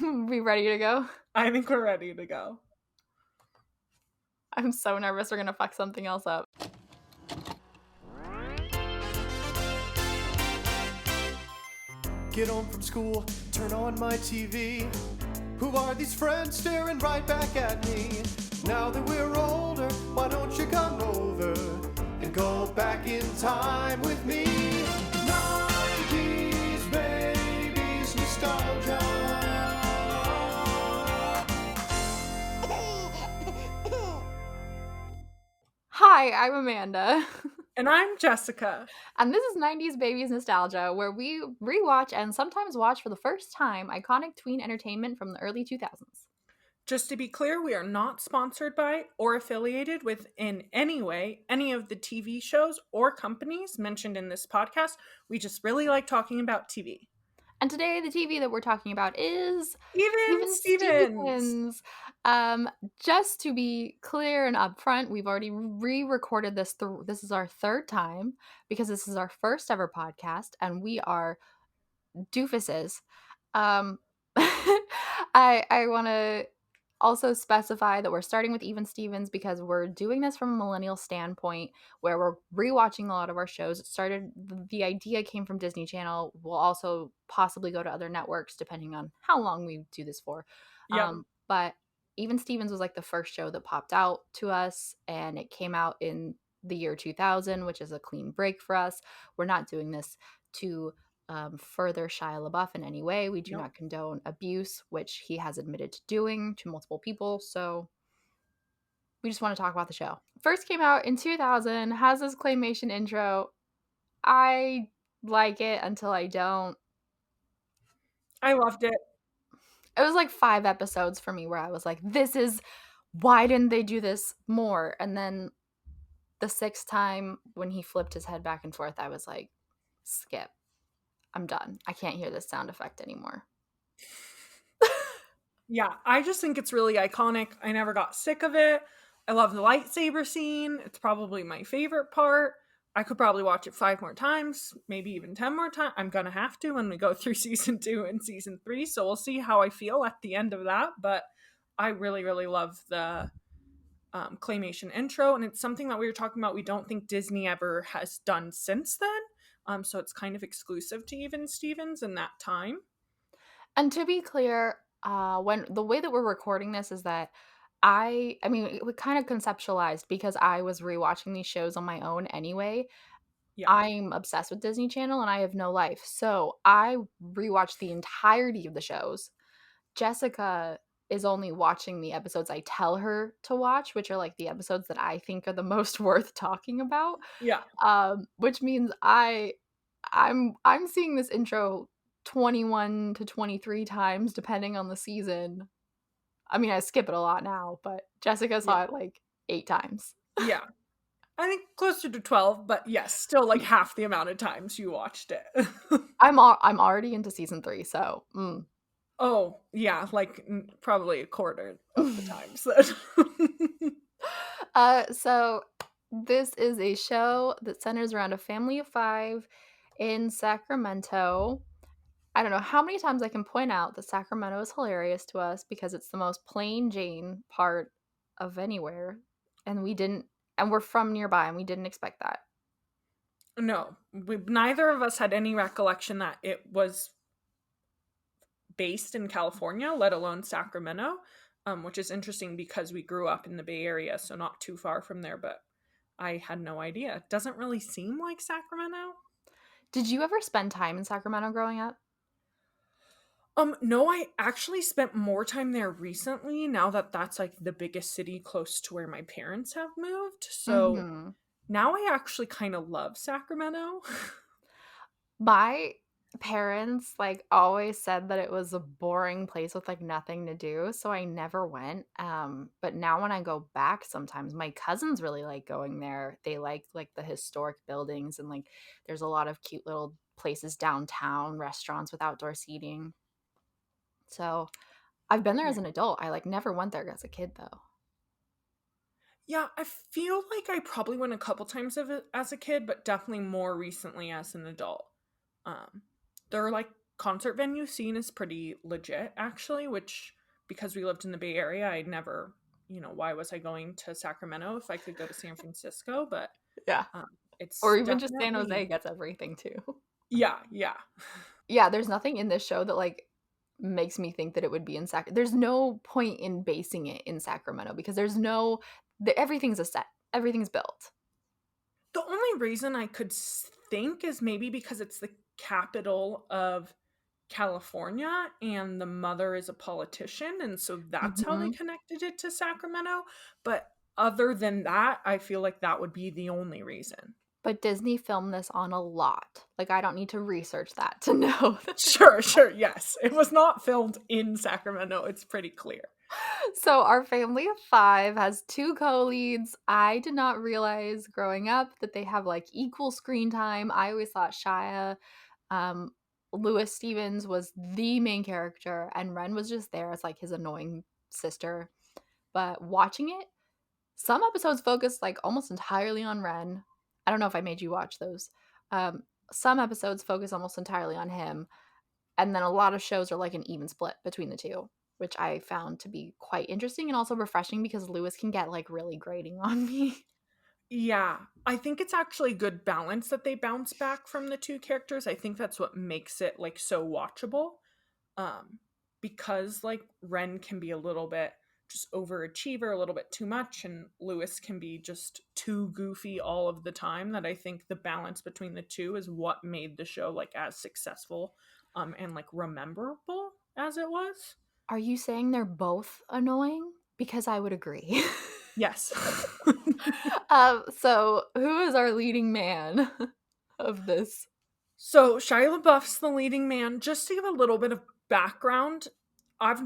We ready to go? I think we're ready to go. I'm so nervous we're gonna fuck something else up. Get home from school, turn on my TV. Who are these friends staring right back at me? Now that we're older, why don't you come over and go back in time with me? 90s babies nostalgia. Hi, I'm Amanda. And I'm Jessica. And this is 90s Babies Nostalgia, where we rewatch and sometimes watch for the first time iconic tween entertainment from the early 2000s. Just to be clear, we are not sponsored by or affiliated with in any way any of the TV shows or companies mentioned in this podcast. We just really like talking about TV. And today, the TV that we're talking about is Even Stevens. Just to be clear and upfront, we've already re-recorded this. This is our third time because this is our first ever podcast, and we are doofuses. I want to also specify that we're starting with Even Stevens because we're doing this from a millennial standpoint where we're rewatching a lot of our shows. The idea came from Disney Channel. We'll also possibly go to other networks depending on how long we do this for. Yep. But Even Stevens was like the first show that popped out to us, and it came out in the year 2000, which is a clean break for us. We're not doing this to further Shia LaBeouf in any way. We do not condone abuse, which he has admitted to doing to multiple people. So we just want to talk about the show. First came out in 2000, has this claymation intro. I like it until I don't. I loved it. It was like 5 episodes for me where I was like, why didn't they do this more? And then the 6th time when he flipped his head back and forth, I was like, skip. I'm done. I can't hear this sound effect anymore. Yeah, I just think it's really iconic. I never got sick of it. I love the lightsaber scene. It's probably my favorite part. I could probably watch it 5 more times, maybe even 10 more times. I'm going to have to when we go through season 2 and season 3. So we'll see how I feel at the end of that. But I really, really love the claymation intro. And it's something that we were talking about we don't think Disney ever has done since then. So it's kind of exclusive to Even Stevens in that time. And to be clear, when the way that we're recording this is that we kind of conceptualized because I was rewatching these shows on my own anyway. Yeah. I'm obsessed with Disney Channel and I have no life. So I rewatched the entirety of the shows. Jessica is only watching the episodes I tell her to watch, which are like the episodes that I think are the most worth talking about. Yeah. Which means I'm seeing this intro 21 to 23 times depending on the season. I mean, I skip it a lot now, but Jessica saw it like 8 times. Yeah. I think closer to 12, but yes, still like half the amount of times you watched it. I'm already into season 3, so Oh, yeah, like probably a quarter of the times then. So this is a show that centers around a family of 5 in Sacramento. I don't know how many times I can point out that Sacramento is hilarious to us because it's the most plain Jane part of anywhere. And we're from nearby and we didn't expect that. No, neither of us had any recollection that it was based in California, let alone Sacramento, which is interesting because we grew up in the Bay Area, so not too far from there, but I had no idea. It doesn't really seem like Sacramento. Did you ever spend time in Sacramento growing up? No, I actually spent more time there recently now that that's like the biggest city close to where my parents have moved. So now I actually kind of love Sacramento. My parents like always said that it was a boring place with like nothing to do, so I never went. But now when I go back sometimes, my cousins really like going there. They like the historic buildings and like there's a lot of cute little places downtown, restaurants with outdoor seating. So I've been there as an adult. I like never went there as a kid though. Yeah, I feel like I probably went a couple times as a kid, but definitely more recently as an adult. There are like concert venue scene is pretty legit, actually, which, because we lived in the Bay Area, I never, why was I going to Sacramento if I could go to San Francisco? But Yeah. it's Or even just San definitely, Jose gets everything too. yeah. Yeah, there's nothing in this show that like makes me think that it would be in there's no point in basing it in Sacramento because everything's a set. Everything's built. The only reason I could think is maybe because it's the capital of California and the mother is a politician, and so that's how they Mhm. connected it to Sacramento. But other than that, I feel like that would be the only reason. But Disney filmed this on a lot. Like, I don't need to research that to know. Sure, yes. It was not filmed in Sacramento, it's pretty clear. So our family of 5 has 2 co-leads. I did not realize growing up that they have, like, equal screen time. I always thought Shia, Louis Stevens was the main character, and Ren was just there as, like, his annoying sister. But watching it, some episodes focus, like, almost entirely on Ren. I don't know if I made you watch those. Some episodes focus almost entirely on him, and then a lot of shows are, like, an even split between the 2, which I found to be quite interesting and also refreshing because Louis can get, like, really grating on me. Yeah, I think it's actually good balance that they bounce back from the 2 characters. I think that's what makes it, like, so watchable. Because, like, Ren can be a little bit just overachiever, a little bit too much, and Louis can be just too goofy all of the time, that I think the balance between the 2 is what made the show, like, as successful and, like, rememberable as it was. Are you saying they're both annoying? Because I would agree. Yes. So who is our leading man of this? So Shia LaBeouf's the leading man. Just to give a little bit of background, I've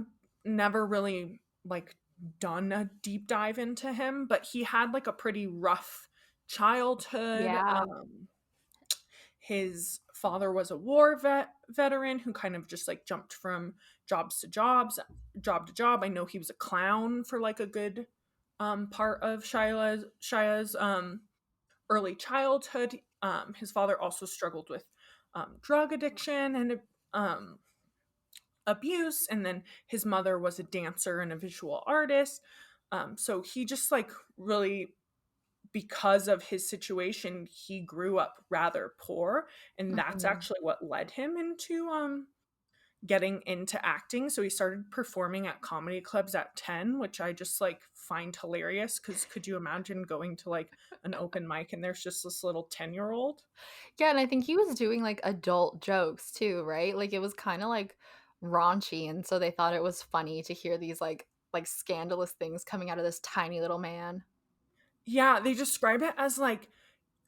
never really, like, done a deep dive into him, but he had, like, a pretty rough childhood. Yeah. His father was a war veteran who kind of just, like, jumped from job to job. I know he was a clown for, like, a good part of Shia's early childhood. His father also struggled with drug addiction and abuse, and then his mother was a dancer and a visual artist. So he just, like, really, because of his situation, he grew up rather poor, and that's Mhm. actually what led him into getting into acting. So he started performing at comedy clubs at 10, which I just, like, find hilarious, because could you imagine going to, like, an open mic and there's just this little 10-year-old? Yeah, and I think he was doing, like, adult jokes too, right? Like, it was kinda, like, raunchy, and so they thought it was funny to hear these, like, scandalous things coming out of this tiny little man. Yeah, they describe it as, like,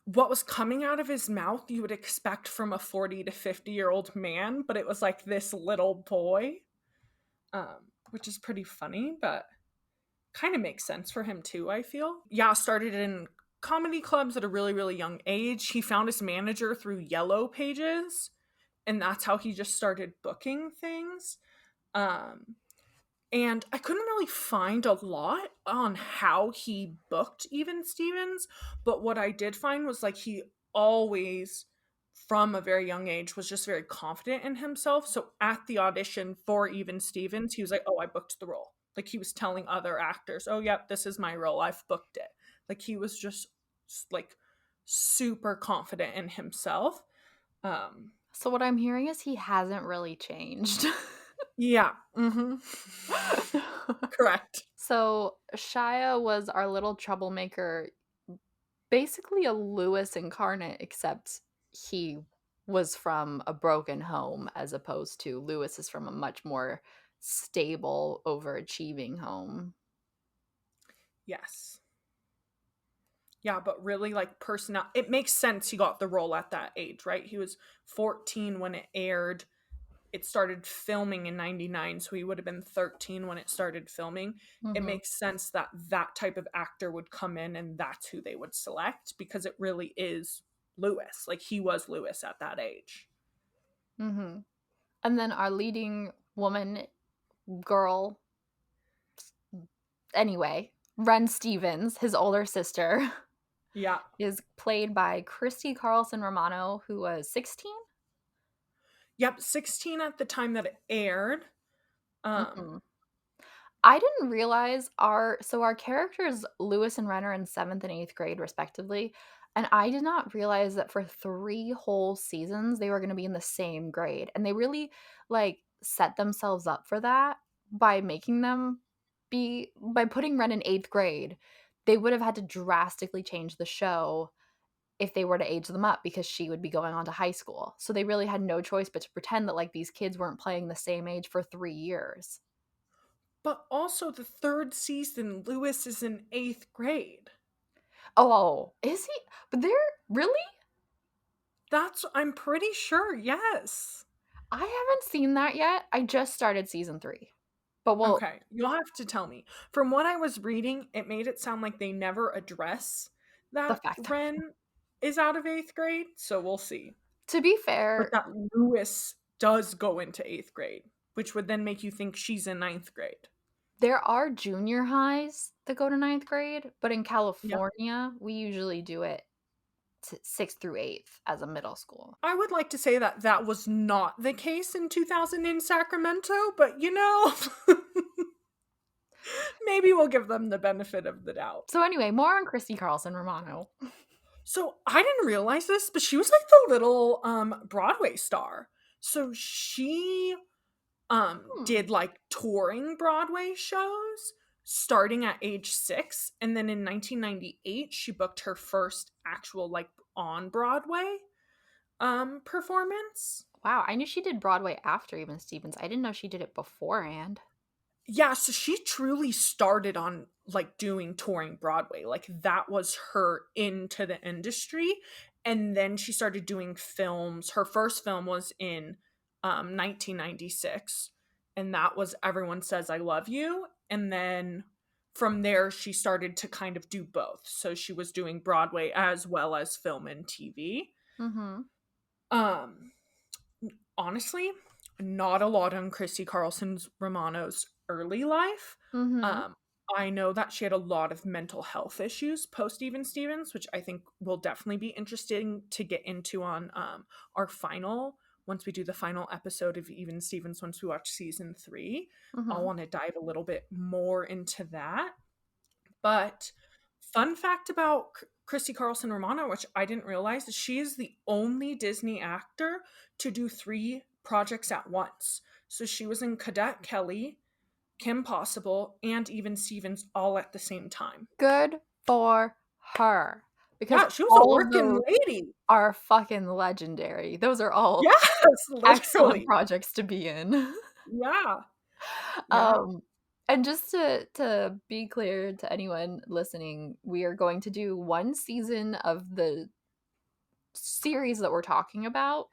what was coming out of his mouth you would expect from a 40 to 50-year-old man, but it was, like, this little boy, which is pretty funny, but kind of makes sense for him too, I feel. Yeah, started in comedy clubs at a really, really young age. He found his manager through Yellow Pages, and that's how he just started booking things. And I couldn't really find a lot on how he booked Even Stevens, but what I did find was, like, he always, from a very young age, was just very confident in himself. So at the audition for Even Stevens, he was like, "Oh, I booked the role." Like, he was telling other actors, "Oh, yep, this is my role. I've booked it." Like, he was just, like, super confident in himself. So what I'm hearing is he hasn't really changed. Yeah. Correct. So Shia was our little troublemaker, basically a Lewis incarnate, except he was from a broken home as opposed to Lewis is from a much more stable, overachieving home. Yes. Yeah, but really, like, it makes sense he got the role at that age, right? He was 14 when it aired. It started filming in 99, so he would have been 13 when it started filming. It Mhm. makes sense that that type of actor would come in and that's who they would select, because it really is Lewis. Like, he was Lewis at that age. Mhm. And then our leading woman girl, anyway, Ren Stevens, his older sister, Yeah. is played by Christy Carlson Romano, who was 16. Yep, 16 at the time that it aired. Mhm. I didn't realize our characters, Louis and Ren, are in 7th and 8th grade respectively, and I did not realize that for 3 whole seasons, they were gonna be in the same grade, and they really, like, set themselves up for that by making them by putting Ren in 8th grade. They would have had to drastically change the show if they were to age them up because she would be going on to high school, so they really had no choice but to pretend that, like, these kids weren't playing the same age for 3 years. But also the 3rd season, Lewis is in 8th grade. Oh, is he? But they're really? I'm pretty sure, yes. I haven't seen that yet. I just started season 3. But we'll Okay, you'll have to tell me. From what I was reading, it made it sound like they never address the that fact Ren is out of 8th grade, so we'll see. to be But fair, that Lewis does go into 8th grade, which would then make you think she's in 9th grade. there are junior highs that go to 9th grade, but in Yep. California, we usually do it 6th through 8th as a middle school. I would like to say that that was not the case in 2000 in Sacramento, but you know, maybe we'll give them the benefit of the doubt. So anyway, more on Christy Carlson Romano. So I didn't realize this, but she was like the little Broadway star. So she did like touring Broadway shows starting at age 6, and then in 1998 she booked her first actual like on Broadway performance. Wow, I knew she did Broadway after Even Stevens. I didn't know she did it beforehand. Yeah, so she truly started on like doing touring Broadway. Like that was her into the industry. And then she started doing films. Her first film was in 1996, and that was Everyone Says I Love You. And then from there she started to kind of do both. So she was doing Broadway as well as film and TV. Mhm. Um Honestly, not a lot on Christy Carlson's Romano's early life. Mhm. Um, I know that she had a lot of mental health issues post Even Stevens, which I think will definitely be interesting to get into on our final, once we do the final episode of Even Stevens, once we watch season 3. I'll Mhm. want to dive a little bit more into that. But fun fact about Christy Carlson Romano, which I didn't realize, is she is the only Disney actor to do 3 projects at once. So she was in Cadet Kelly, Kim Possible, and Even Stevens all at the same time. Good for her. Because Yeah, she was a all of working those lady. are fucking legendary. Those are all Yes, excellent literally. projects to be in. Yeah. Yeah. Um, and just to be clear to anyone listening, we are going to do 1 season of the series that we're talking about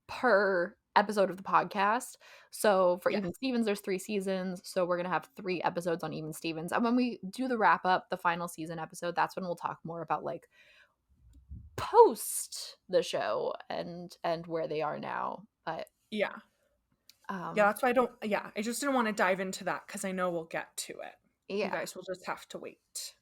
per episode of the podcast. So for Yes. Even Stevens, there's 3 seasons, so we're gonna have 3 episodes on Even Stevens. And when we do the wrap up, the final season episode, that's when we'll talk more about like post the show and where they are now. But Yeah. Yeah, um that's why I just didn't want to dive into that because I know we'll get to it. You yeah. guys will just have to wait.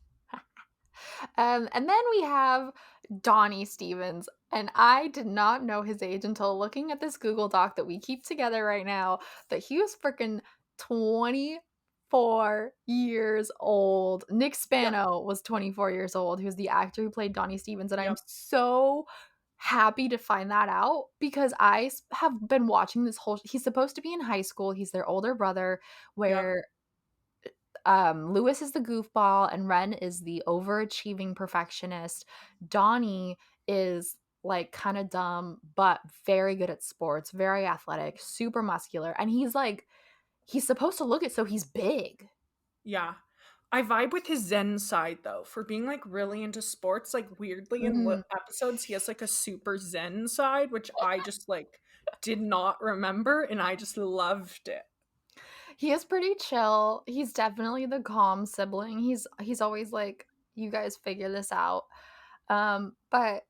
And then we have Donnie Stevens, and I did not know his age until looking at this Google Doc that we keep together right now, that he was freaking 24 years old. Nick Yep. Spano was 24 years old, who's the actor who played Donnie Stevens, and I'm Yep. so happy to find that out because have been watching this whole he's supposed to be in high school. He's their older brother, Yep. where Lewis is the goofball and Ren is the overachieving perfectionist. Donnie is like kind of dumb, but very good at sports, very athletic, super muscular. And he's supposed to look it so he's big. Yeah. I vibe with his Zen side though, for being like really into sports. Like weirdly in Mhm. episodes, he has like a super Zen side, which I just like did not remember, and I just loved it. He is pretty chill. He's definitely the calm sibling. He's always like, you guys figure this out. But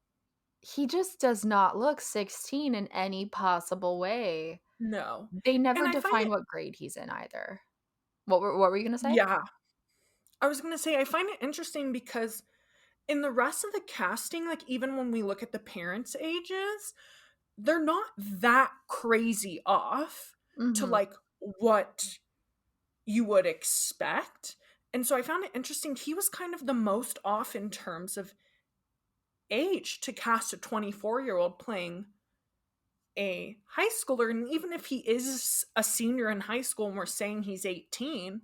he just does not look 16 in any possible way. No, They and never I find define it. what grade he's in either. What were you gonna say? Yeah, I was gonna say I find it interesting because in the rest of the casting, like even when we look at the parents' ages, they're not that crazy off to Mhm. like what you would expect. And so I found it interesting. He was kind of the most off in terms of age to cast a 24-year-old playing a high schooler. And even if he is a senior in high school and we're saying he's 18,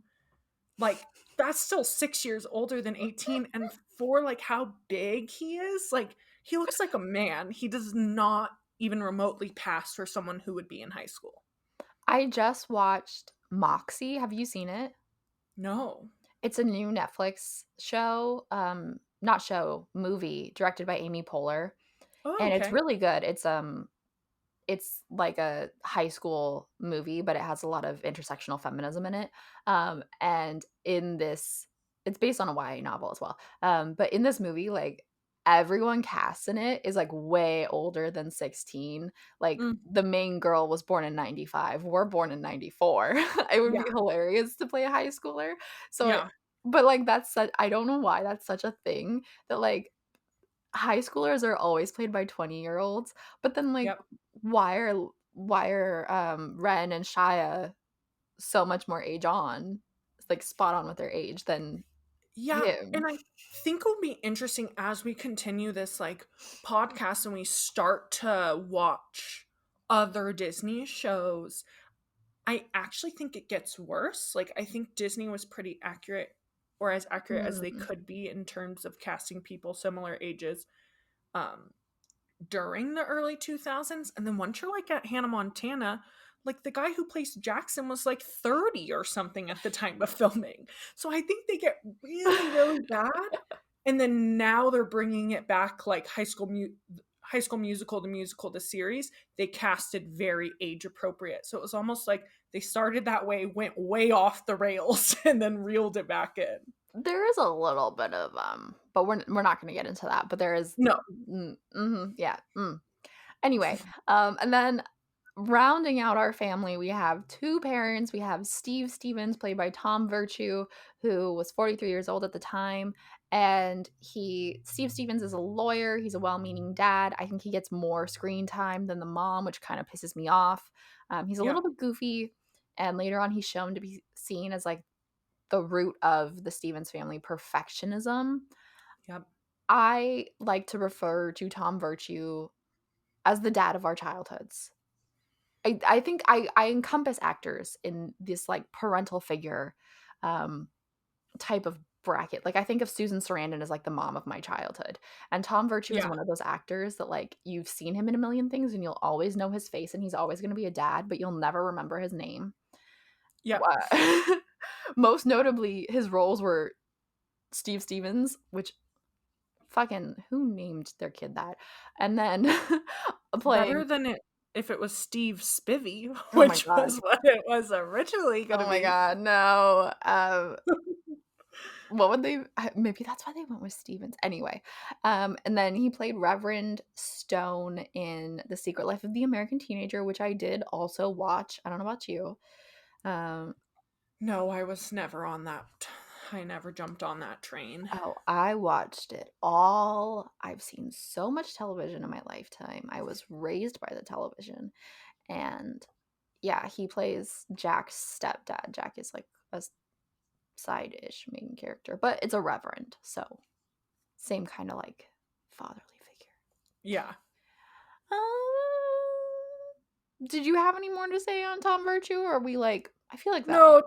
like that's still 6 years older than 18. And for like how big he is, like he looks like a man. He does not even remotely pass for someone who would be in high school. I just watched Moxie. Have you seen it? No. It's a new Netflix show, not show, movie directed by Amy Poehler, Oh, and it's okay. really good. It's like a high school movie, but it has a lot of intersectional feminism in it. And in this, it's based on a YA novel as well. But in this movie, like everyone cast in it is like way older than 16. Like Mm, the main girl was born in 95. We're born in 94. It would be yeah. hilarious to play a high schooler. So Yeah. but like I don't know why that's such a thing that like high schoolers are always played by 20-year-olds, but then, like, Yep. why are Ren and Shia so much more age on, like, spot on with their age than Yeah, and him? I think it'll be interesting as we continue this like podcast and we start to watch other Disney shows. I actually think it gets worse. Like I think Disney was pretty accurate or as accurate as they Mm. could be in terms of casting people similar ages um during the early 2000s. And then once you're like at Hannah Montana, like the guy who plays Jackson was like 30 or something at the time of filming. So I think they get really, really bad. And then now they're bringing it back like High School Musical, the musical, the series. They casted very age appropriate. So it was almost like they started that way, went way off the rails, and then reeled it back in. There is a little bit of, but we're not gonna get into that, but there is No. yeah, Anyway, and then rounding out our family, we have 2 parents. We have Steve Stevens, played by Tom Virtue, who was 43 years old at the time, and Steve Stevens is a lawyer. He's a well-meaning dad. I think he gets more screen time than the mom, which kind of pisses me off. He's a Yeah. little bit goofy, and later on, he's shown to be seen as like the root of the Stevens family perfectionism. Yep. I like to refer to Tom Virtue as the dad of our childhoods. I think I encompass actors in this, like, parental figure, um, type of bracket. Like, I think of Susan Sarandon as, like, the mom of my childhood, and Tom Virtue is Yeah. one of those actors that, like, you've seen him in a million things, and you'll always know his face, and he's always gonna be a dad, but you'll never remember his name. Yep. Wha Most notably, his roles were Steve Stevens, which fucking who named their kid that? And then Better playing than it if it was Steve Spivey, oh my which god. was what it was originally Oh gonna my be. god, no. What would they maybe that's why they went with Stevens. Anyway, and then he played Reverend Stone in The Secret Life of the American Teenager, which I did also watch. I don't know about you. Um, No, I was never on that. I never jumped on that train. oh, I watched it all. I've seen so much television in my lifetime. I was raised by the television. And yeah, he plays Jack's stepdad. Jack is like a side-ish main character, but it's a reverend, so same kind of like fatherly figure. Yeah. Did you have any more to say on Tom Virtue, or are we like? I feel like that. No,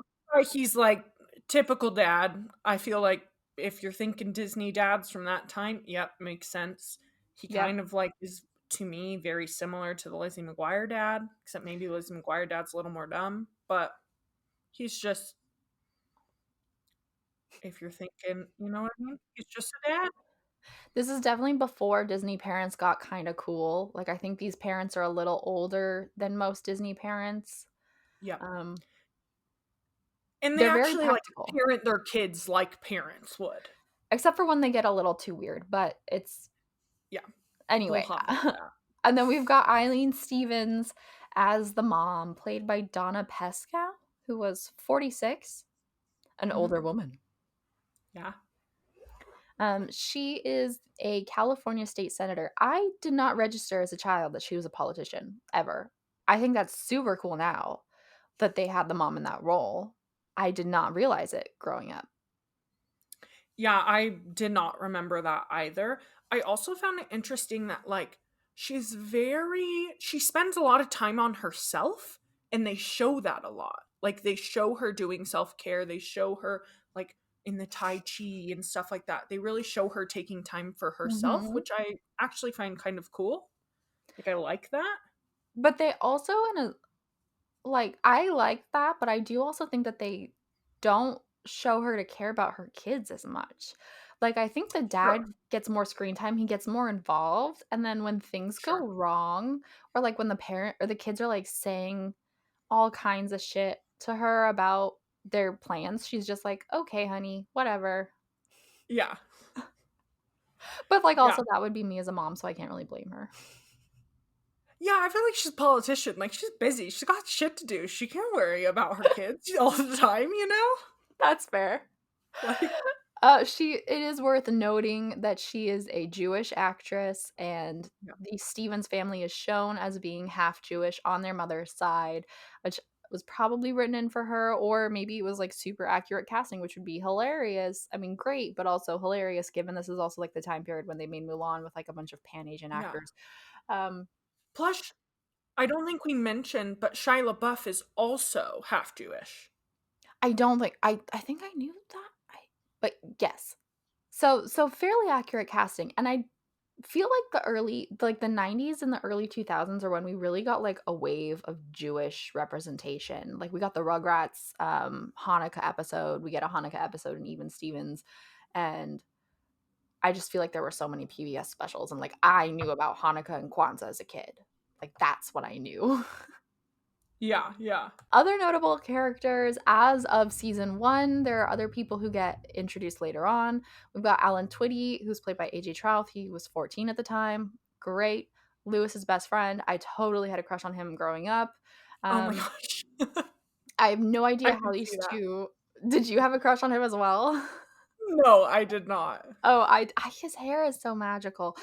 he's like typical dad. I feel like if you're thinking Disney dads from that time, yep, makes sense. He Yep. kind of like is to me very similar to the Lizzie McGuire dad, except maybe Lizzie McGuire dad's a little more dumb, but he's just if you're thinking, you know what I mean? He's just a dad. This is definitely before Disney parents got kind of cool. Like I think these parents are a little older than most Disney parents. Yep. Um, And they they're very actually like practical, parent their kids like parents would. except for when they get a little too weird. But it's Yeah. We'll anyway. have that. And then we've got Eileen Stevens as the mom, played by Donna Pescow, who was 46, an Mhm. older woman. Yeah. She is a California state senator. I did not register as a child that she was a politician ever. I think that's super cool now that they had the mom in that role. I did not realize it growing up. Yeah, I did not remember that either. I also found it interesting that like she spends a lot of time on herself, and they show that a lot. Like they show her doing self-care, they show her like in the tai chi and stuff like that. They really show her taking time for herself, Mhm. which I actually find kind of cool. Like I like that. But they also in a like, I like that, but I do also think that they don't show her to care about her kids as much. Like, I think the dad Sure. gets more screen time, he gets more involved, and then when things go Sure. wrong, or, like, when the parent or the kids are, like, saying all kinds of shit to her about their plans, she's just like, "Okay, honey, whatever." Yeah. But, like, Yeah. also that would be me as a mom, so I can't really blame her. Yeah, I feel like she's a politician. Like she's busy. She's got shit to do. She can't worry about her kids all the time, you know? That's fair. Like It is worth noting that she is a Jewish actress, and yeah. the Stevens family is shown as being half Jewish on their mother's side, which was probably written in for her, or maybe it was like super accurate casting, which would be hilarious. I mean, great, but also hilarious given this is also like the time period when they made Mulan with like a bunch of Pan Asian Yeah. actors. Um, Plus, I don't think we mentioned, but Shia LaBeouf is also half Jewish. I don't think I think I knew that. But yes. So fairly accurate casting, and I feel like the 90s and the early 2000s are when we really got, like, a wave of Jewish representation. Like, we got the Rugrats, Hanukkah episode, we get a Hanukkah episode in Even Stevens, and I just feel like there were so many PBS specials, and, like, I knew about Hanukkah and Kwanzaa as a kid. Like, that's what I knew. Yeah, yeah. Other notable characters as of season 1, there are other people who get introduced later on. We've got Alan Twitty, who's played by AJ Trouth. He was 14 at the time. Great. Lewis's best friend. I totally had a crush on him growing up. Oh my Um, gosh. I have no I idea how can see these that. 2 did you have a crush on him as well? No, I did not. Oh, his hair is so magical.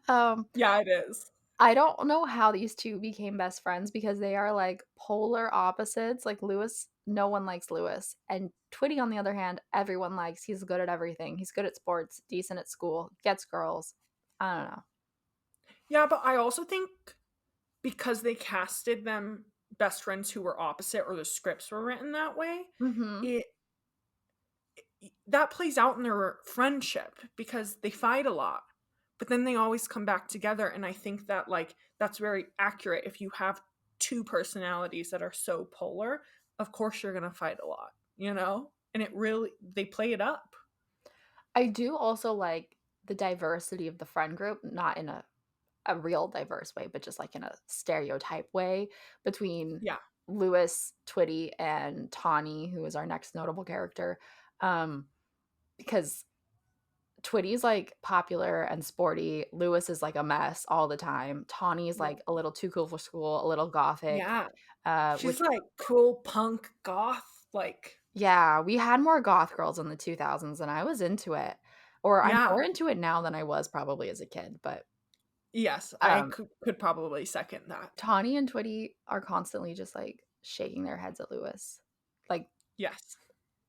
Um, Yeah, it is. I don't know how these 2 became best friends because they are, like, polar opposites, like, Lewis no one likes Lewis, and Twitty, on the other hand, everyone likes. He's good at everything. He's good at sports, decent at school, gets girls. I don't know. Yeah, but I also think because they casted them best friends who were opposite or the scripts were written that way, Mhm. it that plays out in their friendship because they fight a lot, but then they always come back together. And I think that like that's very accurate. If you have two personalities that are so polar, of course you're gonna fight a lot, you know? And it really they play it up. I do also like the diversity of the friend group, not in a real diverse way, but just, like, in a stereotype way between Yeah. Lewis, Twitty, and Tawni, who is our next notable character, because Twitty's, like, popular and sporty, Lewis is, like, a mess all the time, Tawny's, Yeah. like, a little too cool for school, a little gothic, Yeah. which She's like cool punk goth, like yeah, we had more goth girls in the 2000s, and I was into it, or I'm yeah. more into it now than I was probably as a kid, but, Yes, I um, could probably second that. Tawny and Twitty are constantly just, like, shaking their heads at Lewis, like Yes.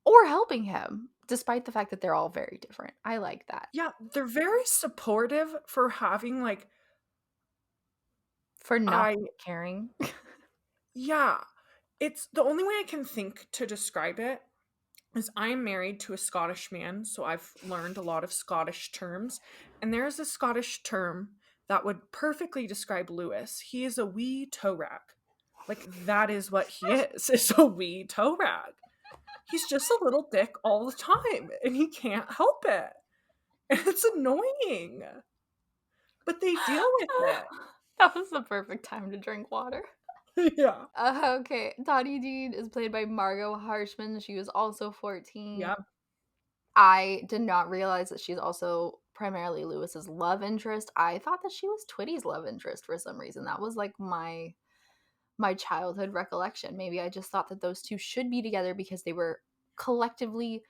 or helping him, despite the fact that they're all very different. I like that. Yeah, they're very supportive for having like For not I caring. yeah. It's the only way I can think to describe it is I am married to a Scottish man, so I've learned a lot of Scottish terms. And there is a Scottish term that would perfectly describe Lewis. He is a wee toe rag. Like that is what he is a wee toe rag. He's just a little dick all the time, and he can't help it. And it's annoying. But they deal with it. That was the perfect time to drink water. Yeah. Okay, Dottie Dean is played by Margot Harshman. She was also 14. Yep. I did not realize that she's also primarily Lewis's love interest. I thought that she was Twitty's love interest for some reason. That was like my childhood recollection. Maybe I just thought that those two should be together because they were collectively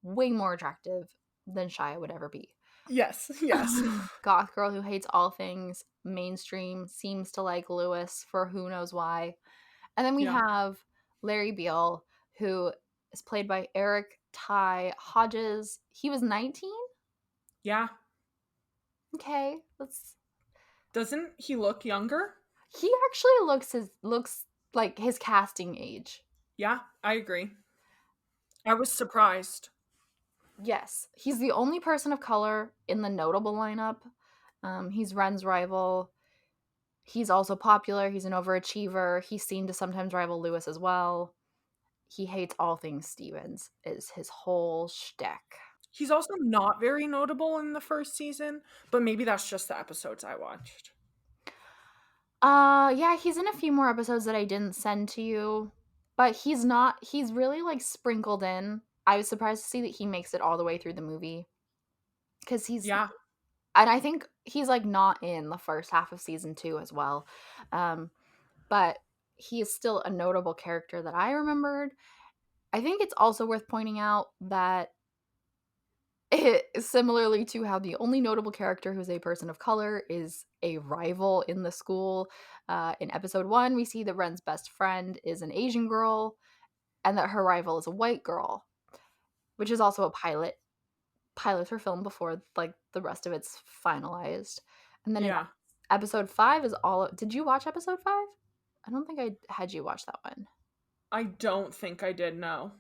way more attractive than Shia would ever be. Yes, yes. Goth girl who hates all things mainstream, seems to like Louis for who knows why. And then we Yeah. have Larry Biel, who is played by Eric Ty Hodges. He was 19? Yeah. Okay, that's Doesn't he look younger? he actually looks like his casting age. Yeah, I agree. I was surprised. Yes, he's the only person of color in the notable lineup. He's Ren's rival. He's also popular. He's an overachiever. He's seen to sometimes rival Louis as well. He hates all things Stevens, is his whole shtick. He's also not very notable in the first season, but maybe that's just the episodes I watched. Yeah, he's in a few more episodes that I didn't send to you, but he's really like sprinkled in. I was surprised to see that he makes it all the way through the movie because Yeah. and I think he's like not in the first half of season 2 as well. But he is still a notable character that I remembered. I think it's also worth pointing out that similarly to how the only notable character who's a person of color is a rival in the school. In episode 1, we see that Ren's best friend is an Asian girl and that her rival is a white girl, which is also a pilot. Pilots are filmed before like the rest of it's finalized. And then in Yeah. episode 5 is all. Did you watch episode 5? I don't think I had you watch that one. I don't think I did, no.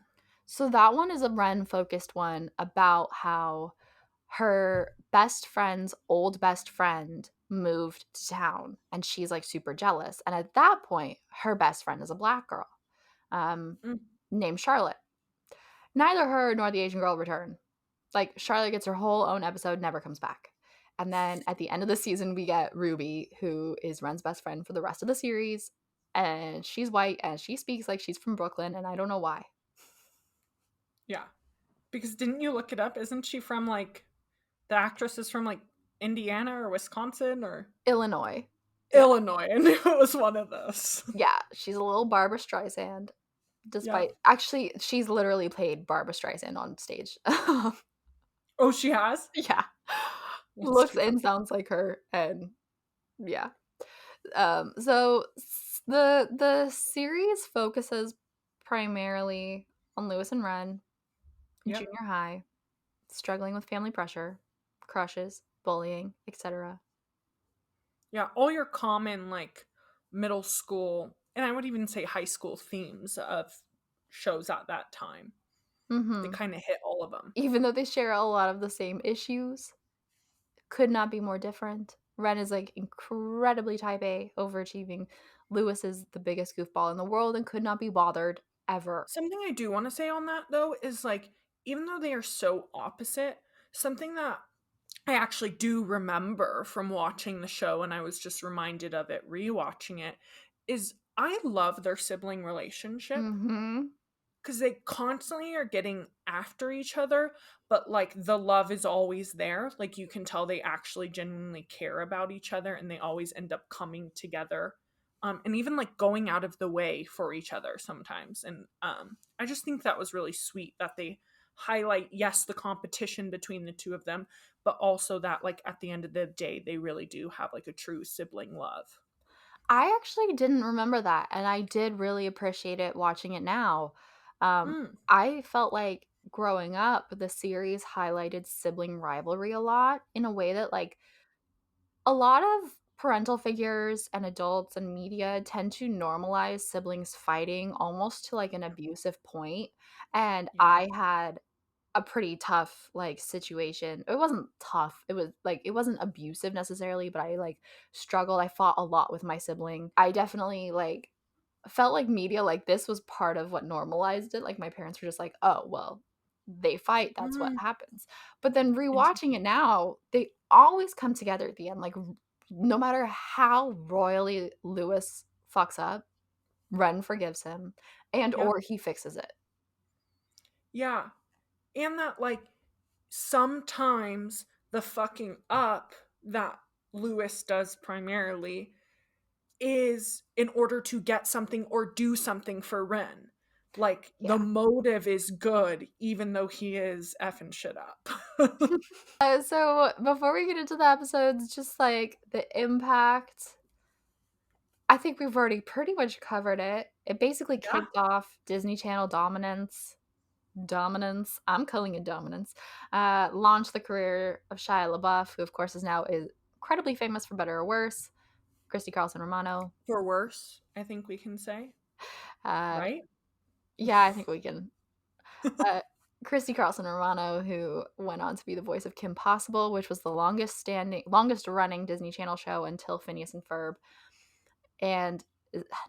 So that one is a Ren focused one about how her best friend's old best friend moved to town and she's like super jealous. And at that point, her best friend is a black girl Mm. named Charlotte. Neither her nor the Asian girl return. Like Charlotte gets her whole own episode, never comes back. And then at the end of the season, we get Ruby, who is Ren's best friend for the rest of the series. And she's white and she speaks like she's from Brooklyn, and I don't know why. Yeah. Because didn't you look it up? Isn't she from like the actress is from like Indiana or Wisconsin or Illinois. Illinois? I knew it was one of those. Yeah, she's a little Barbara Streisand. Despite actually, she's literally played Barbara Streisand on stage. Oh, she has? Yeah, That's looks too and funny. sounds like her, and yeah. So the series focuses primarily on Louis and Ren in Yep. junior high, struggling with family pressure, crushes, bullying, etc. Yeah, all your common like middle school and I would even say high school themes of shows at that time. They Mm-hmm. kind of hit all of them. Even though they share a lot of the same issues, could not be more different. Ren is like incredibly type A, overachieving. Louis is the biggest goofball in the world and could not be bothered ever. Something I do want to say on that though is like even though they are so opposite, something that I actually do remember from watching the show and I was just reminded of it rewatching it is I love their sibling relationship Mm-hmm. because they constantly are getting after each other, but like the love is always there. Like you can tell they actually genuinely care about each other and they always end up coming together. And even like going out of the way for each other sometimes. And I just think that was really sweet that they highlight, yes, the competition between the two of them, but also that like at the end of the day, they really do have like a true sibling love. I actually didn't remember that, and I did really appreciate it watching it now. Mm, I felt like growing up, the series highlighted sibling rivalry a lot in a way that, like, a lot of parental figures and adults and media tend to normalize siblings fighting almost to like an abusive point. And yeah. I had a pretty tough like situation. It wasn't tough. It was like it wasn't abusive necessarily, but I like struggled. I fought a lot with my sibling. I definitely like felt like media like this was part of what normalized it. Like my parents were just like, "Oh, well, they fight, that's what Mm, happens." But then rewatching interesting. it now, they always come together at the end. Like no matter how royally Lewis fucks up, Ren forgives him and Yeah. or he fixes it. Yeah. And that like sometimes the fucking up that Lewis does primarily is in order to get something or do something for Ren. Like, the Yeah. motive is good, even though he is effing shit up. So before we get into the episodes, just like the impact, I think we've already pretty much covered it. It basically Yeah, kicked off Disney Channel dominance. I'm calling it dominance. Launched the career of Shia LaBeouf, who of course is incredibly famous for better or worse. Christy Carlson Romano. for worse, I think we can say, Uh, right? yeah, I think we can. Uh, Christy Carlson Romano, who went on to be the voice of Kim Possible, which was the longest running Disney Channel show until Phineas and Ferb, and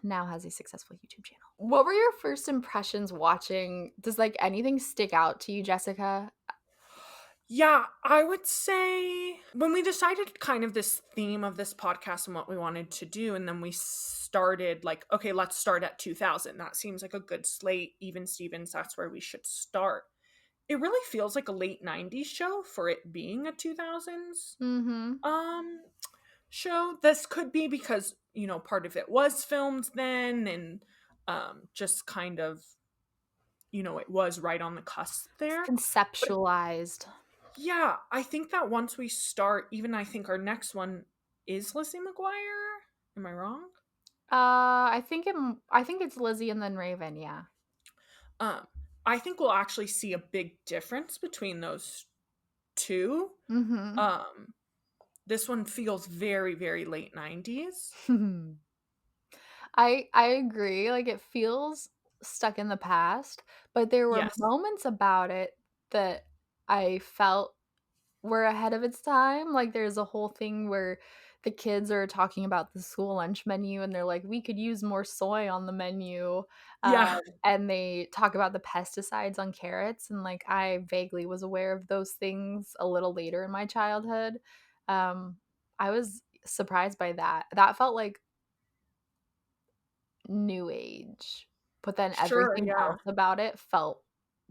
now has a successful YouTube channel. What were your first impressions watching? Does like anything stick out to you, Jessica? Yeah, I would say when we decided kind of this theme of this podcast and what we wanted to do, and then we started like, okay, let's start at 2000. That seems like a good slate. Even Stevens, that's where we should start. It really feels like a late 90s show for it being a 2000s Mm-hmm. show. This could be because, part of it was filmed then, and just kind of, it was right on the cusp It's there. But conceptualized. yeah, I think that once we start, even I think our next one is Lizzie McGuire. Am I wrong? I think it's Lizzie and then Raven. Yeah. Um, I think we'll actually see a big difference between those two. Mm-hmm. This one feels very, very late 90s. I agree. Like it feels stuck in the past, but there were Yes. moments about it that I felt were ahead of its time. Like there's a whole thing where the kids are talking about the school lunch menu and they're like, we could use more soy on the menu. Yeah. And they talk about the pesticides on carrots. And like I vaguely was aware of those things a little later in my childhood. I was surprised by that. That felt like new age, but then Sure, everything yeah. else about it felt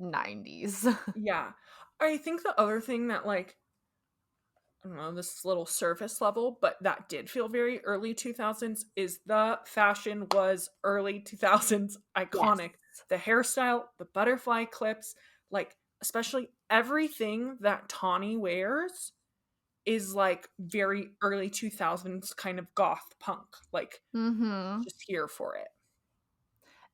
90s. Yeah. I think the other thing that, like, I don't know, this is a little surface level, but that did feel very early 2000s is the fashion was early 2000s Yes. iconic. The hairstyle, the butterfly clips, like, especially everything that Tawni wears is like very early 2000s kind of goth punk. Like, Mhm. just here for it.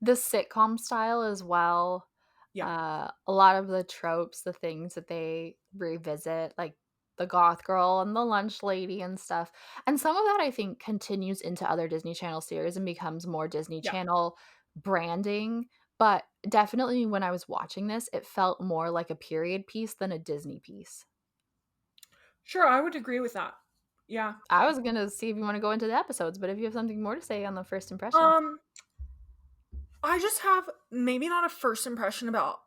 The sitcom style as well. Yeah. A lot of the tropes, the things that they revisit, like the goth girl and the lunch lady and stuff. And some of that I think continues into other Disney Channel series and becomes more Disney Yeah. Channel branding. But definitely when I was watching this, it felt more like a period piece than a Disney piece. Sure, I would agree with that. Yeah. I was gonna see if you want to go into the episodes, but if you have something more to say on the first impressions. Um, I just have maybe not a first impression about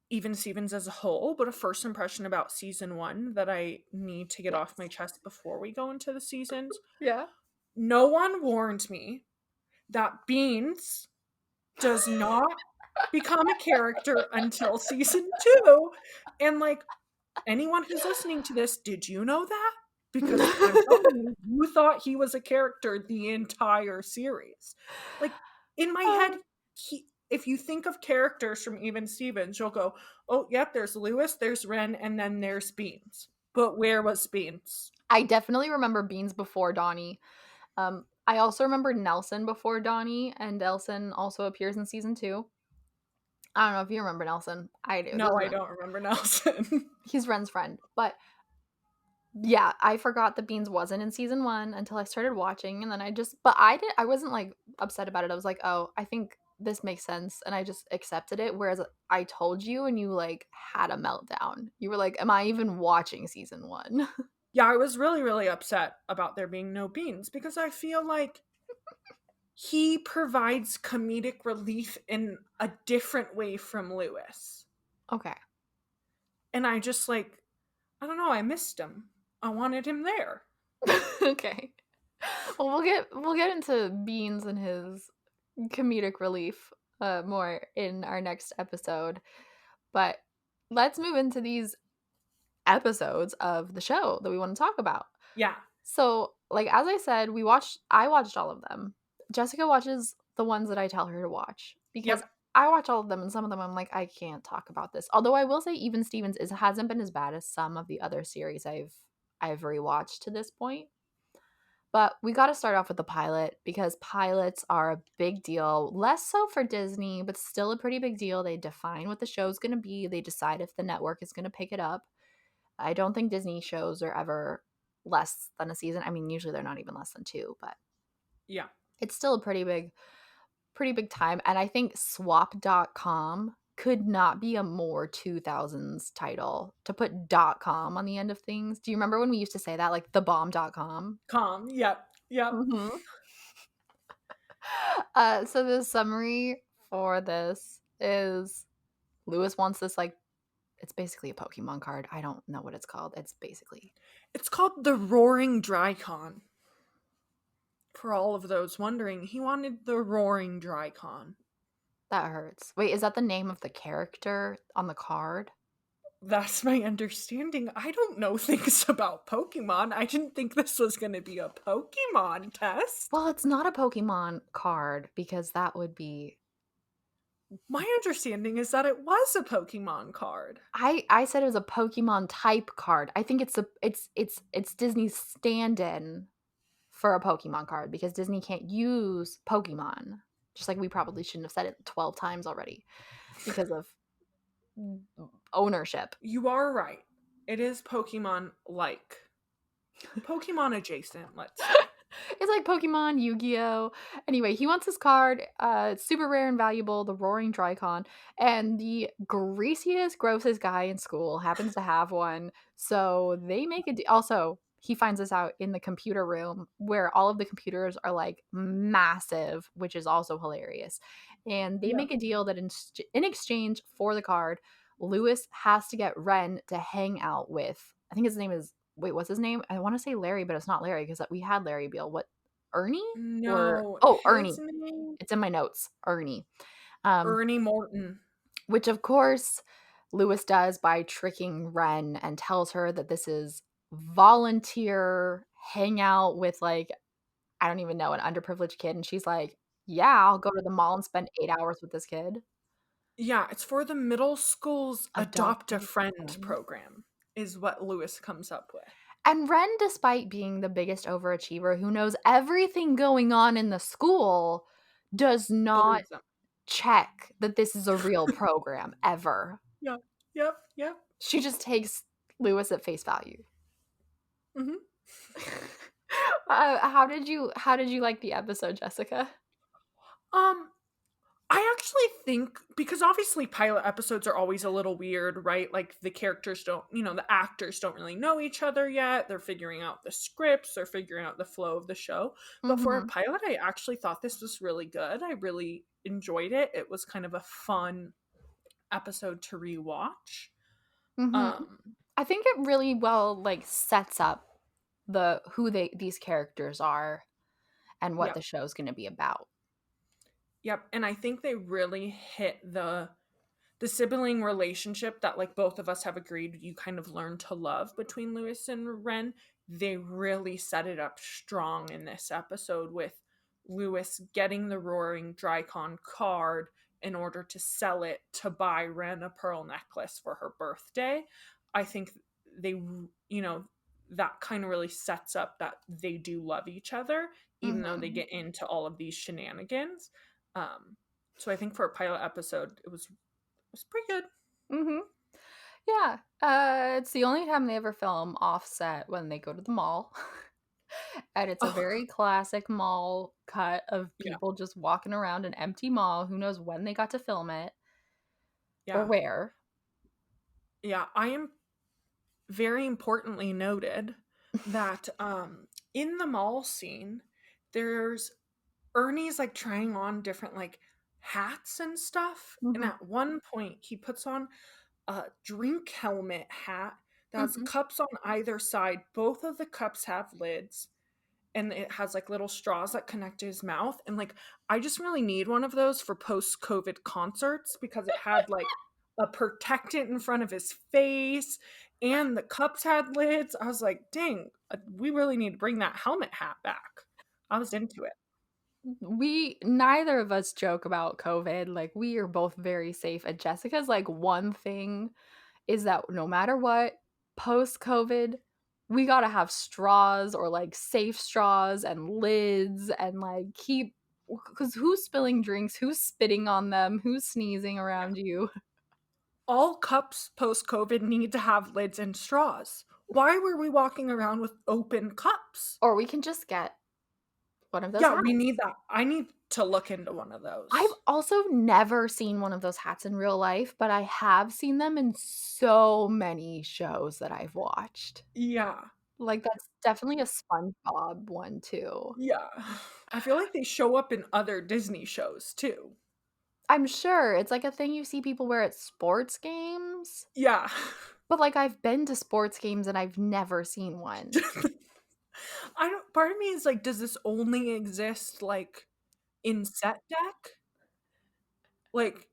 even Stevens as a whole, but a first impression about season 1 that I need to get Yes. off my chest before we go into the seasons. Yeah. No one warned me that Beans does not become a character until season 2. And like, anyone who's listening to this, did you know that? Because I'm telling you, you thought he was a character the entire series. Like, in my head, if you think of characters from Even Stevens, you'll go, oh, yep, there's Louis, there's Ren, and then there's Beans. But where was Beans? I definitely remember Beans before Donnie. I also remember Nelson before Donnie, and Nelson also appears in season 2. I don't know if you remember Nelson. I do. No, I don't remember Nelson. He's Ren's friend. But yeah, I forgot that Beans wasn't in season 1 until I started watching, and then I wasn't like upset about it. I was like, oh, I think this makes sense, and I just accepted it. Whereas I told you, and you like had a meltdown. You were like, am I even watching season 1? Yeah, I was really, really upset about there being no Beans because I feel like he provides comedic relief in a different way from Louis. Okay. And I just like, I don't know, I missed him. I wanted him there. Okay. Well, we'll get into Beans and his comedic relief more in our next episode. But let's move into these episodes of the show that we want to talk about. Yeah. So, like as I said, I watched all of them. Jessica watches the ones that I tell her to watch because Yep. I watch all of them, and some of them I'm like, I can't talk about this. Although I will say Even Stevens hasn't been as bad as some of the other series I've rewatched to this point. But we got to start off with the pilot because pilots are a big deal. Less so for Disney, but still a pretty big deal. They define what the show's going to be. They decide if the network is going to pick it up. I don't think Disney shows are ever less than a season. I mean, usually they're not even less than 2, but Yeah. it's still a pretty big time. And I think swap.com could not be a more 2000s title to put .com on the end of things. Do you remember when we used to say that, like thebomb.com? Calm. Yep. Yep. Mm-hmm. So the summary for this is Louis wants this, like, it's basically a Pokemon card. I don't know what it's called. It's basically It's called the Roaring Drycon. For all of those wondering, he wanted the Roaring Drycon. that hurts. Wait, is that the name of the character on the card? That's my understanding. I don't know things about Pokemon. I didn't think this was going to be a Pokemon test. Well, it's not a Pokemon card because that would be. My understanding is that it was a Pokemon card. I said it was a Pokemon type card. I think it's Disney's stand-in for a Pokemon card because Disney can't use Pokemon. Just like we probably shouldn't have said it 12 times already because of ownership. You are right. It is Pokemon-like. Pokemon adjacent, let's say. It's like Pokemon, Yu-Gi-Oh! Anyway, he wants his card. It's super rare and valuable, the Roaring Drycon. And the greasiest, grossest guy in school happens to have one. So they make a also, he finds this out in the computer room where all of the computers are like massive, which is also hilarious. And they make a deal that in exchange for the card, Louis has to get Ren to hang out with, I think his name is, wait, what's his name? I want to say Larry, but it's not Larry because we had Larry Biel. What, Ernie? No. Ernie. Name? It's in my notes. Ernie. Ernie Morton. Which, of course, Louis does by tricking Ren and tells her that this is volunteer hangout with, like, I don't even know, an underprivileged kid. And she's like, yeah, I'll go to the mall and spend 8 hours with this kid. Yeah, it's for the middle school's Adopt a Friend Friend. program, is what Louis comes up with. And Ren, despite being the biggest overachiever who knows everything going on in the school, does not check that this is a real program ever. Yep. She just takes Louis at face value. Mm-hmm. How did you like the episode, Jessica? I actually think, because obviously pilot episodes are always a little weird, right? Like the characters don't, the actors don't really know each other yet. They're figuring out the scripts, they're figuring out the flow of the show. But for a pilot, I actually thought this was really good. I really enjoyed it. It was kind of a fun episode to rewatch. I think it really well sets up who these characters are and what the show's going to be about. Yep, and I think they really hit the sibling relationship that both of us have agreed you kind of learn to love between Louis and Ren. They really set it up strong in this episode with Louis getting the Roaring Drycon card in order to sell it to buy Ren a pearl necklace for her birthday. I think they, that kind of really sets up that they do love each other, even though they get into all of these shenanigans. So I think for a pilot episode, it was pretty good. Yeah. It's the only time they ever film offset when they go to the mall. And it's a very classic mall cut of people just walking around an empty mall. Who knows when they got to film it or where. Yeah, I am very importantly noted that in the mall scene, there's Ernie's trying on different hats and stuff. And at one point he puts on a drink helmet hat that has cups on either side. Both of the cups have lids and it has little straws that connect to his mouth. And I just really need one of those for post-COVID concerts because it had a protectant in front of his face and the cups had lids. I was like, dang, we really need to bring that helmet hat back. I was into it. neither of us joke about COVID. Like, we are both very safe. And Jessica's like, one thing is that no matter what, post COVID, we gotta have straws or like safe straws and lids and like keep, because who's spilling drinks? Who's spitting on them? Who's sneezing Yeah. around you? All cups post-COVID need to have lids and straws. Why were we walking around with open cups? Or we can just get one of those Yeah, hats. we need that. I need to look into one of those. I've also never seen one of those hats in real life, but I have seen them in so many shows that I've watched. Yeah. Like, that's definitely a SpongeBob one too. Yeah. I feel like they show up in other Disney shows too. I'm sure it's like a thing you see people wear at sports games, Yeah. but like I've been to sports games and I've never seen one. I don't, part of me is like, does this only exist like in set deck? Like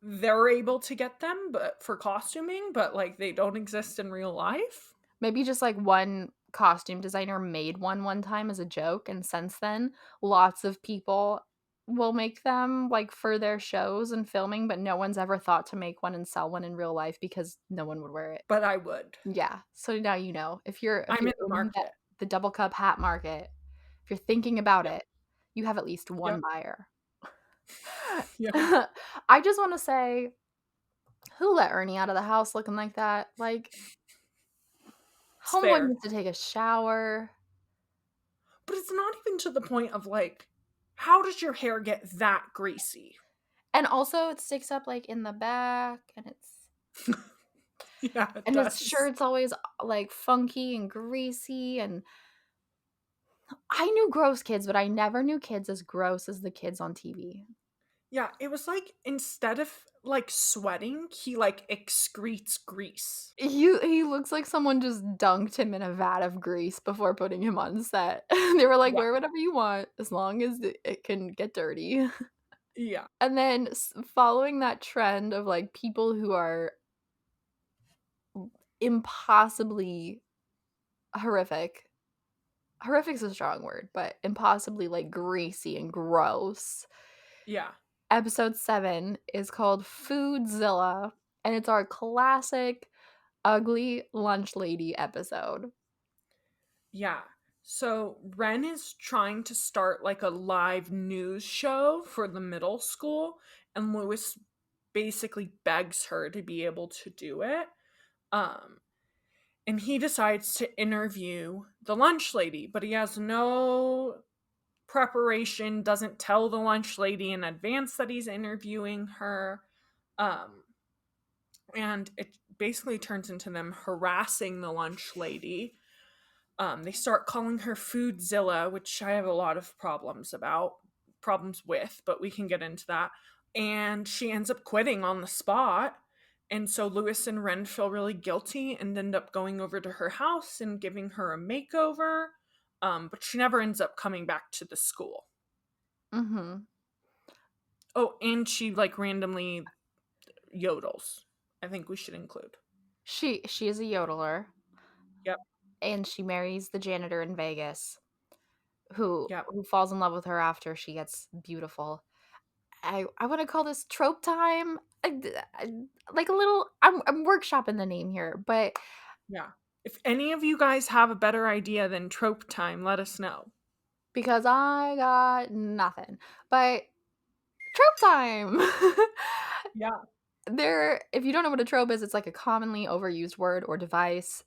they're able to get them but for costuming, but like they don't exist in real life? Maybe just like one costume designer made one time as a joke, and since then lots of people will make them like for their shows and filming, but no one's ever thought to make one and sell one in real life because no one would wear it. But I would. Yeah, so now you know. If you're I'm in the in market. the double cup hat market, if you're thinking about Yep. it, you have at least one Yep. buyer. Yeah. I just want to say, who let Ernie out of the house looking like that? Like, It's homeboy fair. needs to take a shower. But it's not even to the point of like, how does your hair get that greasy? And also it sticks up like in the back, and Yeah, it his does. shirt's always like funky and greasy, and I knew gross kids, but I never knew kids as gross as the kids on TV. Yeah, it was like instead of like sweating, he like excretes grease. He looks like someone just dunked him in a vat of grease before putting him on set. They were like, Yeah. "Wear whatever you want as long as it can get dirty." Yeah. And then following that trend of like people who are impossibly horrific. Horrific's a strong word, but impossibly like greasy and gross. Yeah. Episode 7 is called Foodzilla, and it's our classic ugly lunch lady episode. Yeah. So Ren is trying to start like a live news show for the middle school, and Louis basically begs her to be able to do it. And he decides to interview the lunch lady, but he has no preparation, doesn't tell the lunch lady in advance that he's interviewing her. And it basically turns into them harassing the lunch lady. They start calling her Foodzilla, which I have a lot of problems with, but we can get into that. And she ends up quitting on the spot. And so Louis and Ren feel really guilty and end up going over to her house and giving her a makeover. But she never ends up coming back to the school. Mm-hmm. Oh, and she like randomly yodels. I think we should include. She is a yodeler. Yep. And she marries the janitor in Vegas, who Yep. falls in love with her after she gets beautiful. I want to call this trope time. Like a little. I'm workshopping the name here, but yeah. If any of you guys have a better idea than trope time, let us know. Because I got nothing. But trope time. Yeah. If you don't know what a trope is, it's like a commonly overused word or device,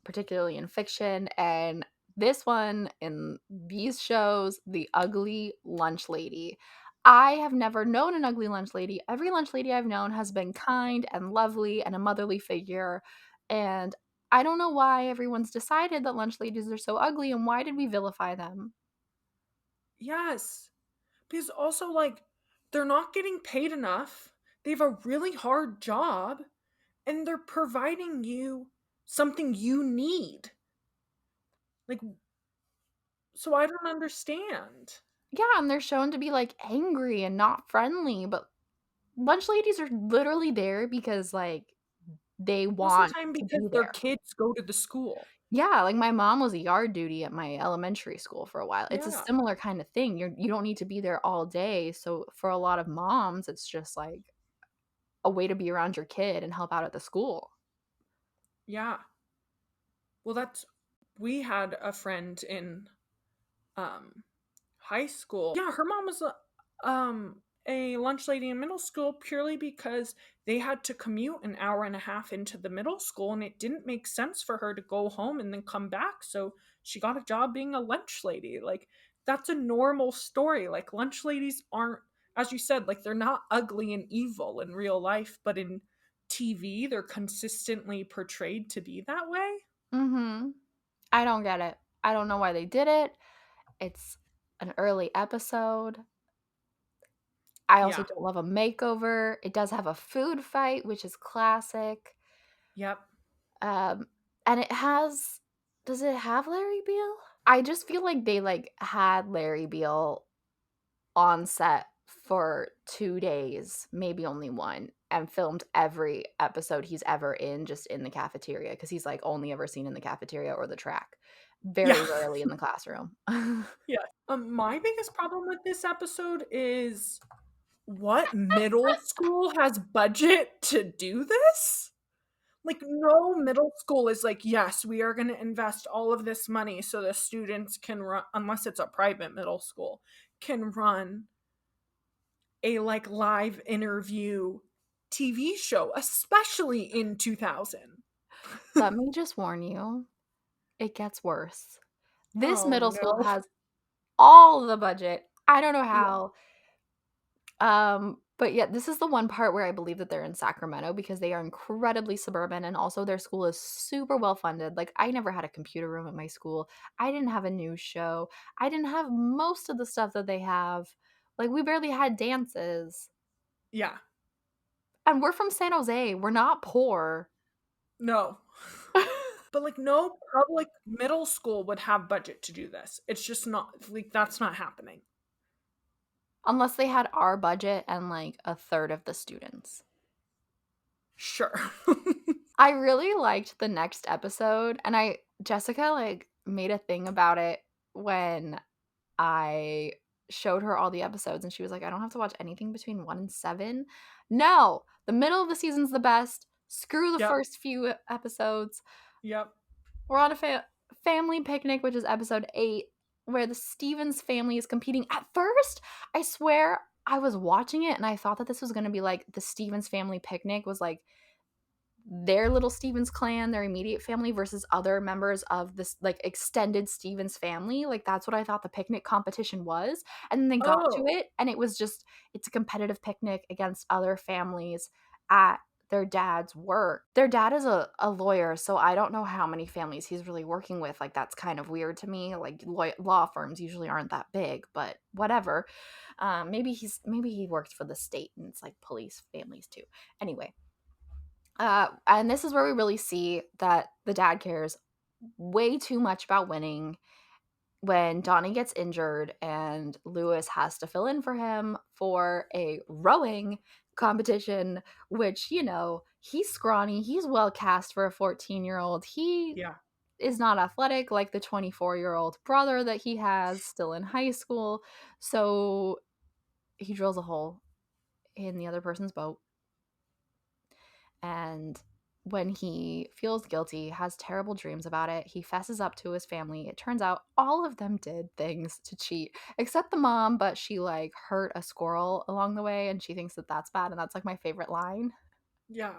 particularly in fiction, and this one in these shows, the ugly lunch lady. I have never known an ugly lunch lady. Every lunch lady I've known has been kind and lovely and a motherly figure, and I don't know why everyone's decided that lunch ladies are so ugly, and why did we vilify them? Yes. Because also, like, they're not getting paid enough. They have a really hard job, and they're providing you something you need. Like, so I don't understand. Yeah, and they're shown to be like angry and not friendly, but lunch ladies are literally there because like they Most of want the time to because be their there. kids go to the school. Yeah, like, my mom was a yard duty at my elementary school for a while. It's a Yeah. similar kind of thing. You don't need to be there all day, so for a lot of moms, it's just, like, a way to be around your kid and help out at the school. Yeah. Well, we had a friend in um high school. Yeah, her mom was a lunch lady in middle school purely because they had to commute an hour and a half into the middle school and it didn't make sense for her to go home and then come back. So she got a job being a lunch lady. Like that's a normal story. Like lunch ladies aren't, as you said, like they're not ugly and evil in real life, but in TV they're consistently portrayed to be that way. Mhm. I don't get it. I don't know why they did it. It's an early episode. I also Yeah. don't love a makeover. It does have a food fight, which is classic. Yep. Um, and it has does it have Larry Beal? I just feel like they, like, had Larry Beal on set for 2 days, maybe only 1, and filmed every episode he's ever in just in the cafeteria because he's, like, only ever seen in the cafeteria or the track. Very Yeah. rarely in the classroom. Yeah. My biggest problem with this episode is what middle school has budget to do this? Like, no middle school is like, yes, we are going to invest all of this money so the students can run, unless it's a private middle school, can run a like live interview TV show, especially in 2000. Let me just warn you, it gets worse. This Oh middle school no. has all the budget. I don't know Yeah. how. But yeah, this is the one part where I believe that they're in Sacramento because they are incredibly suburban and also their school is super well funded. Like I never had a computer room at my school. I didn't have a news show. I didn't have most of the stuff that they have. Like we barely had dances. Yeah. And we're from San Jose. We're not poor. No. But like no public middle school would have budget to do this. It's just not like that's not happening. Unless they had our budget and like a third of the students. Sure. I really liked the next episode and Jessica like made a thing about it when I showed her all the episodes and she was like, "I don't have to watch anything between 1 and 7." No, the middle of the season's the best. Screw the Yep. first few episodes. Yep. We're on a family picnic, which is episode 8, where the Stevens family is competing. At first, I swear I was watching it and I thought that this was going to be like the Stevens family picnic was like their little Stevens clan, their immediate family versus other members of this like extended Stevens family. Like that's what I thought the picnic competition was. And then they got to Oh. it and it was just it's a competitive picnic against other families at their dad's work. Their dad is a lawyer, so I don't know how many families he's really working with. Like that's kind of weird to me. Like law firms usually aren't that big, but whatever. Maybe he works for the state and it's like police families too. Anyway, and this is where we really see that the dad cares way too much about winning when Donnie gets injured and Louis has to fill in for him for a rowing competition, which, he's scrawny. He's well cast for a 14-year-old. He Yeah. is not athletic like the 24-year-old brother that he has still in high school. So he drills a hole in the other person's boat. And when he feels guilty, has terrible dreams about it, he fesses up to his family. It turns out all of them did things to cheat, except the mom, but she like hurt a squirrel along the way and she thinks that that's bad. And that's like my favorite line. Yeah.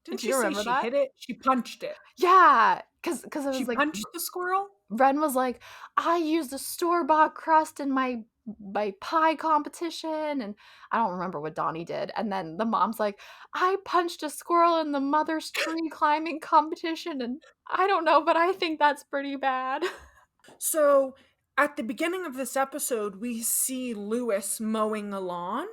Didn't Did she you say remember she that? hit it? She punched it. Yeah. Cause it She was like punched the squirrel? Ren was like, I used a store-bought crust in my pie competition, and I don't remember what Donnie did. And then the mom's like, I punched a squirrel in the mother's tree climbing competition, and I don't know, but I think that's pretty bad. So at the beginning of this episode, we see Louis mowing a lawn.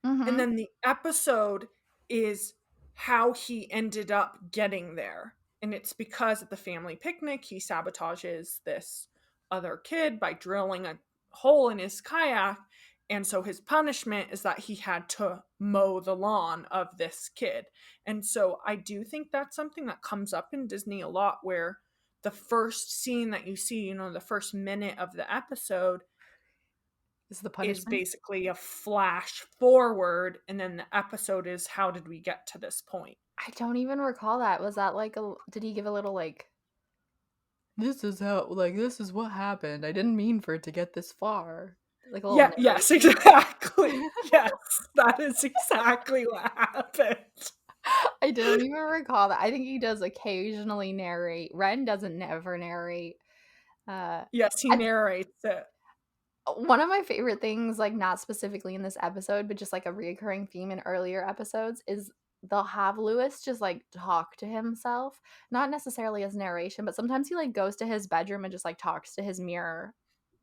And Mhm. then the episode is how he ended up getting there. And it's because at the family picnic, he sabotages this other kid by drilling a hole in his kayak. And so his punishment is that he had to mow the lawn of this kid. And so I do think that's something that comes up in Disney a lot where the first scene that you see, the first minute of the episode Is the is punishment? basically a flash forward, and then the episode is how did we get to this point? I don't even recall that. Was that like did he give a little like, this is how, like, this is what happened. I didn't mean for it to get this far. Like a little Yeah, yes, narration? exactly. Yes, that is exactly what happened. I don't even recall that. I think he does occasionally narrate. Ren doesn't never narrate. Yes, he narrates it. One of my favorite things, like not specifically in this episode, but just like a reoccurring theme in earlier episodes, is they'll have Louis just like talk to himself, not necessarily as narration, but sometimes he like goes to his bedroom and just like talks to his mirror,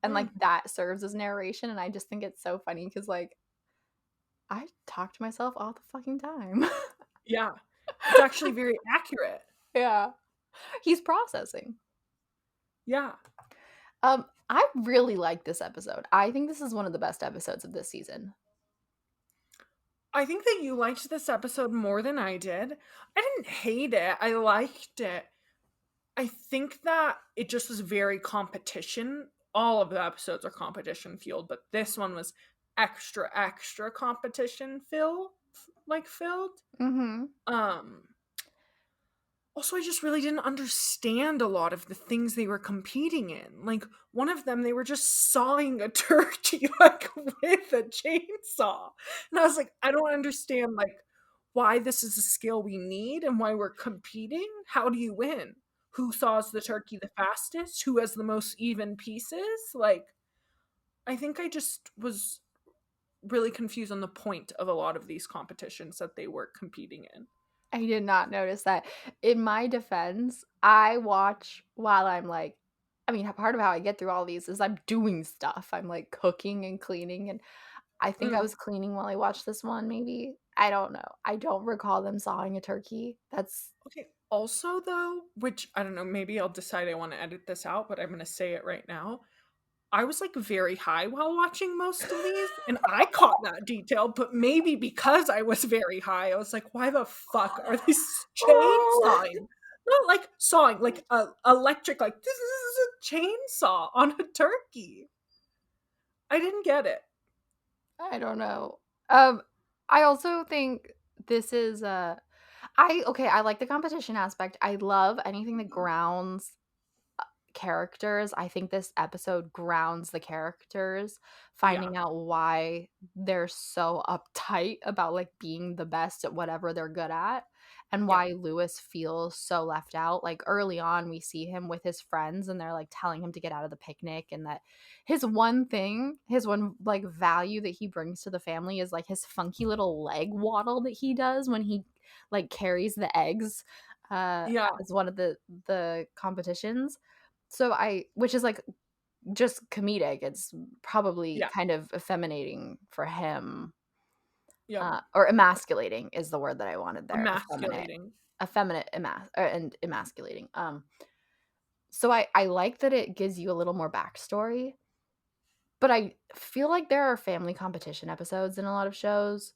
and like that serves as narration. And I just think it's so funny because like I talk to myself all the fucking time. Yeah, it's actually very accurate. Yeah, he's processing. Yeah. I really like this episode. I think this is one of the best episodes of this season. I think that you liked this episode more than I did. I didn't hate it. I liked it. I think that it just was very competition. All of the episodes are competition fueled, but this one was extra competition filled. Mm-hmm. Also, I just really didn't understand a lot of the things they were competing in. Like, one of them, they were just sawing a turkey, like, with a chainsaw. And I was like, I don't understand, like, why this is a skill we need and why we're competing. How do you win? Who saws the turkey the fastest? Who has the most even pieces? Like, I think I just was really confused on the point of a lot of these competitions that they were competing in. I did not notice that. In my defense, I watch while I'm like, I mean, part of how I get through all these is I'm doing stuff. I'm like cooking and cleaning, and I think I was cleaning while I watched this one, maybe. I don't know. I don't recall them sawing a turkey. That's Okay. Also, though, which I don't know, maybe I'll decide I want to edit this out, but I'm going to say it right now. I was like very high while watching most of these, and I caught that detail, but maybe because I was very high, I was like, why the fuck are these chainsawing? Not like sawing, like electric, like this is a chainsaw on a turkey. I didn't get it. I don't know. I also think this is I like the competition aspect. I love anything that grounds characters. I think this episode grounds the characters, finding out why they're so uptight about like being the best at whatever they're good at, and why Louis feels so left out. Like early on we see him with his friends and they're like telling him to get out of the picnic, and that his one like value that he brings to the family is like his funky little leg waddle that he does when he like carries the eggs as one of the competitions. So which is like just comedic. It's probably kind of effeminating for him. Or emasculating is the word that I wanted there. Emasculating. Effeminate and emasculating. So I like that it gives you a little more backstory. But I feel like there are family competition episodes in a lot of shows,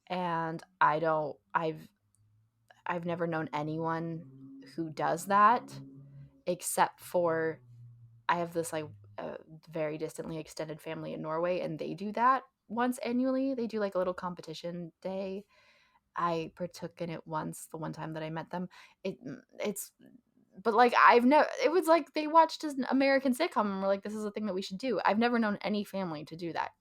and I've never known anyone who does that, except for I have this like very distantly extended family in Norway, and they do that once annually. They do like a little competition day. I partook in it once, the one time that I met them. It's but like it was like they watched an American sitcom and were like, this is a thing that we should do. I've never known any family to do that.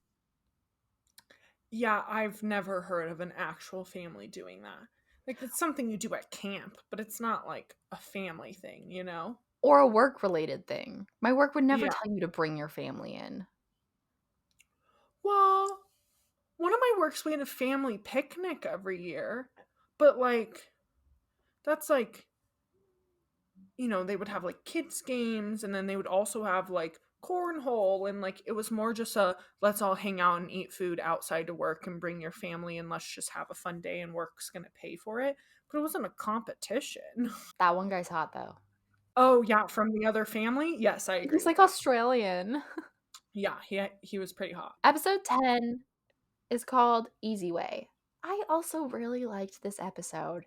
Yeah, I've never heard of an actual family doing that. Like, it's something you do at camp, but it's not like a family thing, you know? Or a work-related thing. My work would never tell you to bring your family in. Well, one of my works, we had a family picnic every year, but like, that's like, they would have like kids' games, and then they would also have like cornhole, and like it was more just a let's all hang out and eat food outside to work and bring your family and let's just have a fun day and work's gonna pay for it. But it wasn't a competition. That one guy's hot though. Oh yeah, from the other family? Yes, I agree. He's like Australian. Yeah, he was pretty hot. Episode 10 is called Easy Way. I also really liked this episode.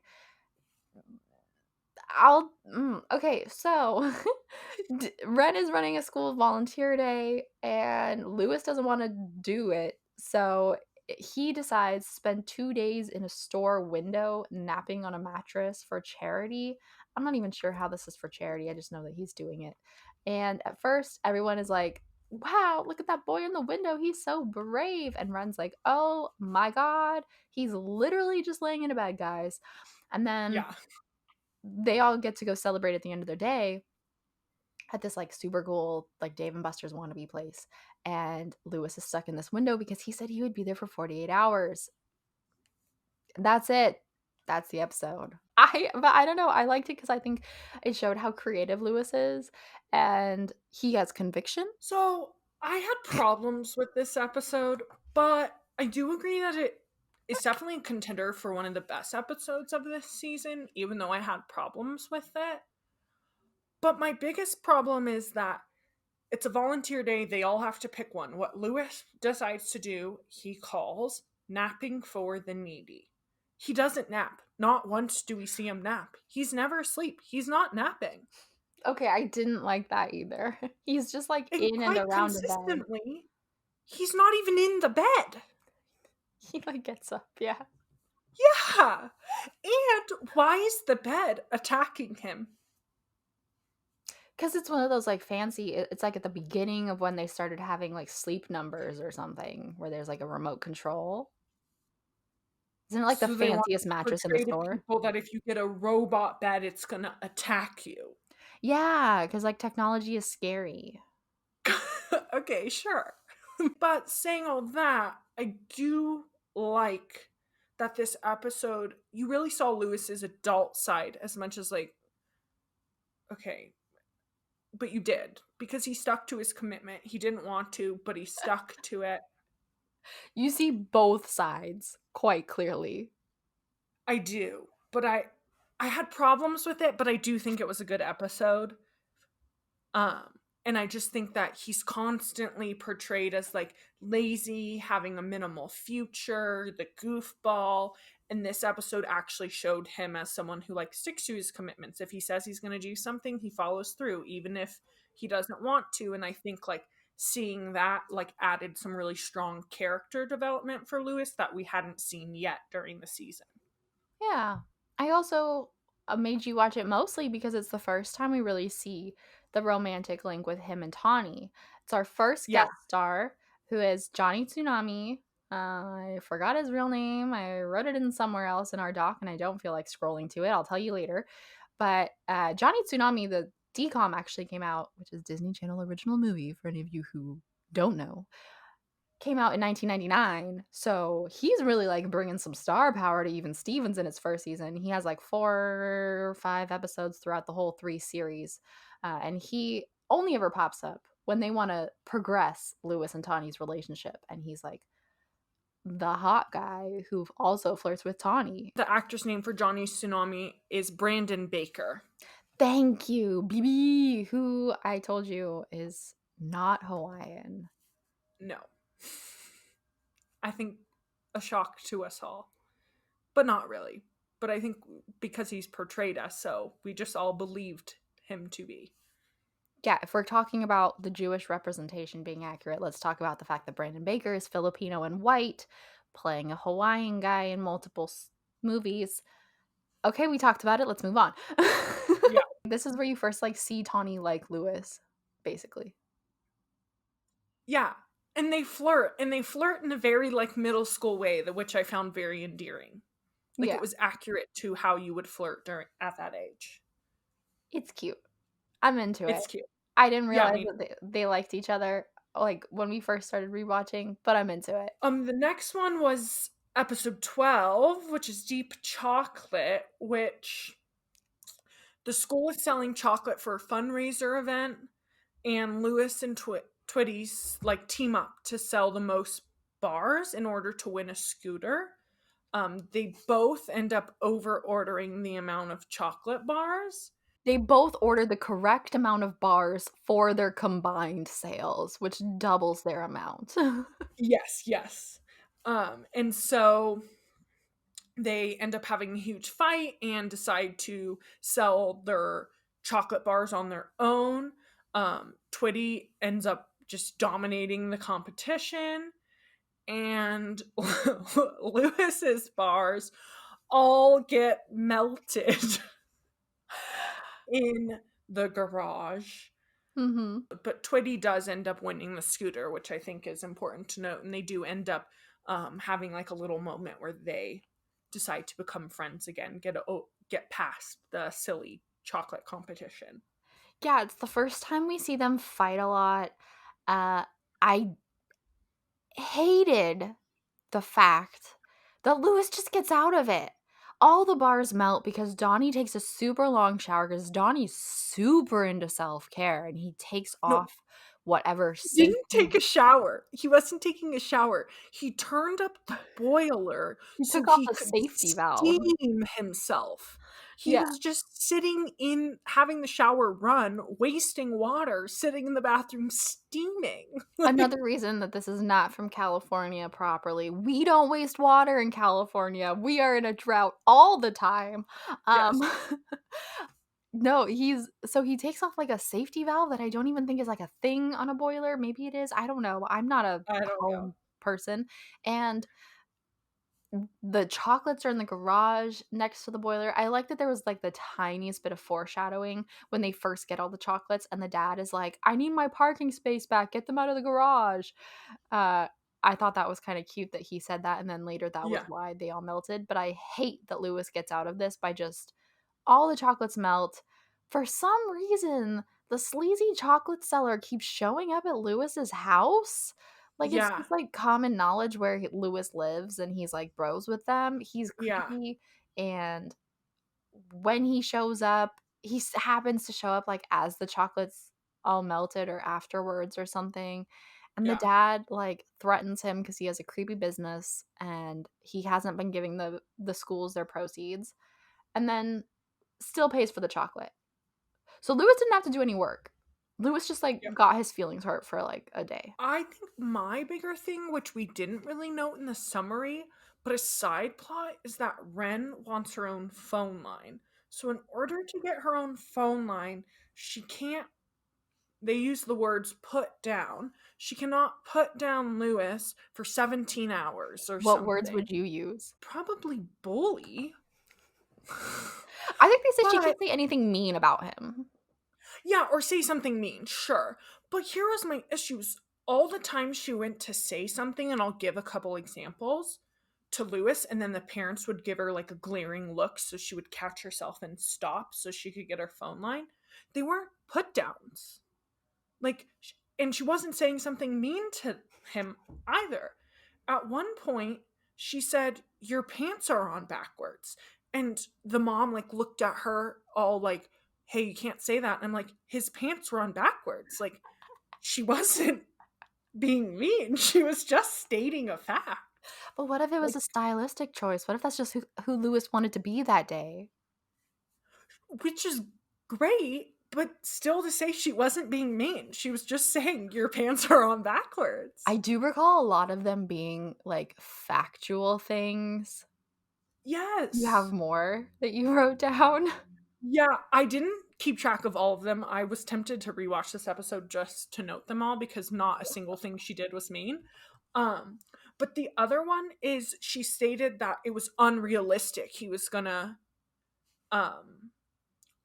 Okay, so Ren is running a school volunteer day, and Louis doesn't want to do it. So he decides to spend 2 days in a store window napping on a mattress for charity. I'm not even sure how this is for charity. I just know that he's doing it. And at first, everyone is like, wow, look at that boy in the window. He's so brave. And Ren's like, oh my God, he's literally just laying in a bed, guys. And then Yeah. they all get to go celebrate at the end of their day at this like super cool like Dave and Buster's wannabe place, and Louis is stuck in this window because he said he would be there for 48 hours. That's it. That's the episode. I don't know, I liked it because I think it showed how creative Louis is, and he has conviction. So I had problems with this episode, but I do agree that it's definitely a contender for one of the best episodes of this season, even though I had problems with it. But my biggest problem is that it's a volunteer day. They all have to pick one. What Louis decides to do, he calls napping for the needy. He doesn't nap. Not once do we see him nap. He's never asleep. He's not napping. Okay, I didn't like that either. He's just like And in and quite around the bed. consistently, he's not even in the bed. He like gets up, yeah. Yeah. And why is the bed attacking him? Because it's one of those like fancy, it's like at the beginning of when they started having like sleep numbers or something, where there's like a remote control. Isn't it like the So they want fanciest to mattress in the portray to store? people that if you get a robot bed, it's going to attack you. Yeah, because like technology is scary. Okay, sure. But saying all that, I do like that this episode, you really saw Louis's adult side as much as like, okay, but you did because he stuck to his commitment. He didn't want to, but he stuck to it. You see both sides quite clearly. I do, but I had problems with it, but I do think it was a good episode. And I just think that he's constantly portrayed as like lazy, having a minimal future, the goofball. And this episode actually showed him as someone who like sticks to his commitments. If he says he's going to do something, he follows through, even if he doesn't want to. And I think like seeing that like added some really strong character development for Louis that we hadn't seen yet during the season. Yeah. I also made you watch it mostly because it's the first time we really see the romantic link with him and Tawni. It's our first Yeah. guest star, who is Johnny Tsunami. I forgot his real name. I wrote it in somewhere else in our doc, and I don't feel like scrolling to it. I'll tell you later. But Johnny Tsunami, the DCOM actually came out, which is Disney Channel original movie for any of you who don't know. Came out in 1999, so he's really like bringing some star power to even Stevens in its first season. He has like 4 or 5 episodes throughout the whole 3 series, and he only ever pops up when they want to progress Louis and Tawni's relationship, and he's like the hot guy who also flirts with Tawni. The actor's name for Johnny Tsunami is Brandon Baker. Thank you, BB, who I told you is not Hawaiian. No. I think a shock to us all. But not really. But I think because he's portrayed us so, we just all believed him to be. Yeah, if we're talking about the Jewish representation being accurate, let's talk about the fact that Brandon Baker is Filipino and white, playing a Hawaiian guy in multiple movies. Okay, we talked about it. Let's move on. Yeah. This is where you first like see Tawni like Louis, basically. Yeah. And they flirt in a very like middle school way, which I found very endearing. Like Yeah. it was accurate to how you would flirt at that age. It's cute. I'm into it. It's cute. I didn't Yeah, realize that they liked each other like when we first started rewatching, but I'm into it. The next one was episode 12, which is Deep Chocolate, which the school is selling chocolate for a fundraiser event, and Louis and Twitty's like team up to sell the most bars in order to win a scooter. They both end up over ordering the amount of chocolate bars. They both ordered the correct amount of bars for their combined sales, which doubles their amount. Yes. And so they end up having a huge fight and decide to sell their chocolate bars on their own. Twitty ends up just dominating the competition, and Lewis's bars all get melted in the garage. Mm-hmm. But Twitty does end up winning the scooter, which I think is important to note. And they do end up having like a little moment where they decide to become friends again, get past the silly chocolate competition. Yeah, it's the first time we see them fight a lot. I hated the fact that Louis just gets out of it. All the bars melt because Donnie takes a super long shower because Donnie's super into self-care and he takes No, off whatever he didn't safety. take a shower. He wasn't taking a shower. He turned up the boiler He so took off he the could safety valve. steam himself. He Yeah. was just sitting in, having the shower run, wasting water, sitting in the bathroom steaming. Another reason that this is not from California properly. We don't waste water in California. We are in a drought all the time. Yes. No, he takes off like a safety valve that I don't even think is like a thing on a boiler. Maybe it is. I don't know. I'm not a I don't know. home person. And the chocolates are in the garage next to the boiler. I like that there was like the tiniest bit of foreshadowing when they first get all the chocolates and the dad is like, "I need my parking space back. Get them out of the garage." Uh I thought that was kind of cute that he said that and then later that was Yeah. why they all melted, but I hate that Lewis gets out of this by just all the chocolates melt. For some reason, the sleazy chocolate seller keeps showing up at Lewis's house. Like it's Yeah. just like common knowledge where Lewis lives and he's like bros with them. He's Yeah. creepy, and when he shows up, happens to show up like as the chocolates all melted or afterwards or something. And the Yeah. dad like threatens him because he has a creepy business and he hasn't been giving the schools their proceeds. And then still pays for the chocolate. So Lewis didn't have to do any work. Lewis just like Yeah. got his feelings hurt for like a day. I think my bigger thing, which we didn't really note in the summary, but a side plot, is that Ren wants her own phone line. So in order to get her own phone line, she can't, they use the words put down. She cannot put down Lewis for 17 hours or What words something. would you use? Probably bully. I think they said she But can't say anything mean about him. yeah, or say something mean, sure. But here was my issues. All the time she went to say something, and I'll give a couple examples to Lewis, and then the parents would give her like a glaring look so she would catch herself and stop so she could get her phone line. They weren't put downs. Like, and she wasn't saying something mean to him either. At one point, she said, "Your pants are on backwards." And the mom like looked at her all like, "Hey, you can't say that." And I'm like, his pants were on backwards. Like, she wasn't being mean. She was just stating a fact. But what if it was Like, a stylistic choice? What if that's just who Lewis wanted to be that day? which is great, but still to say she wasn't being mean. She was just saying your pants are on backwards. I do recall a lot of them being like factual things. Yes. You have more that you wrote down? Yeah, I didn't keep track of all of them. I was tempted to rewatch this episode just to note them all because not a single thing she did was mean. But the other one is she stated that it was unrealistic. He was gonna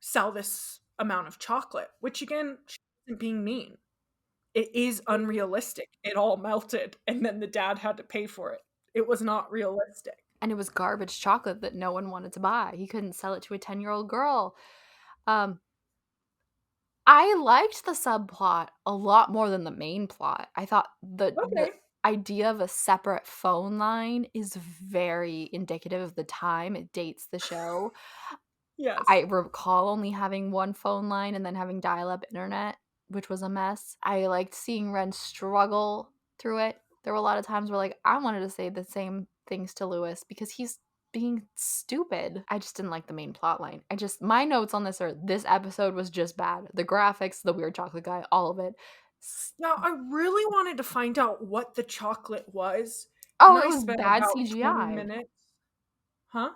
sell this amount of chocolate, which again, she wasn't being mean. It is unrealistic. It all melted, and then the dad had to pay for it. It was not realistic. And it was garbage chocolate that no one wanted to buy. He couldn't sell it to a 10-year-old girl. I liked the subplot a lot more than the main plot. I thought the Okay. idea of a separate phone line is very indicative of the time. It dates the show. Yes. I recall only having one phone line and then having dial-up internet, which was a mess. I liked seeing Ren struggle through it. There were a lot of times where like I wanted to say the same things to Lewis because he's being stupid. I just didn't like the main plot line. My notes on this are this episode was just bad. The graphics, the weird chocolate guy, all of it. Now, I really wanted to find out what the chocolate was. Oh, And it I was spent bad about 20 CGI. minutes. Huh?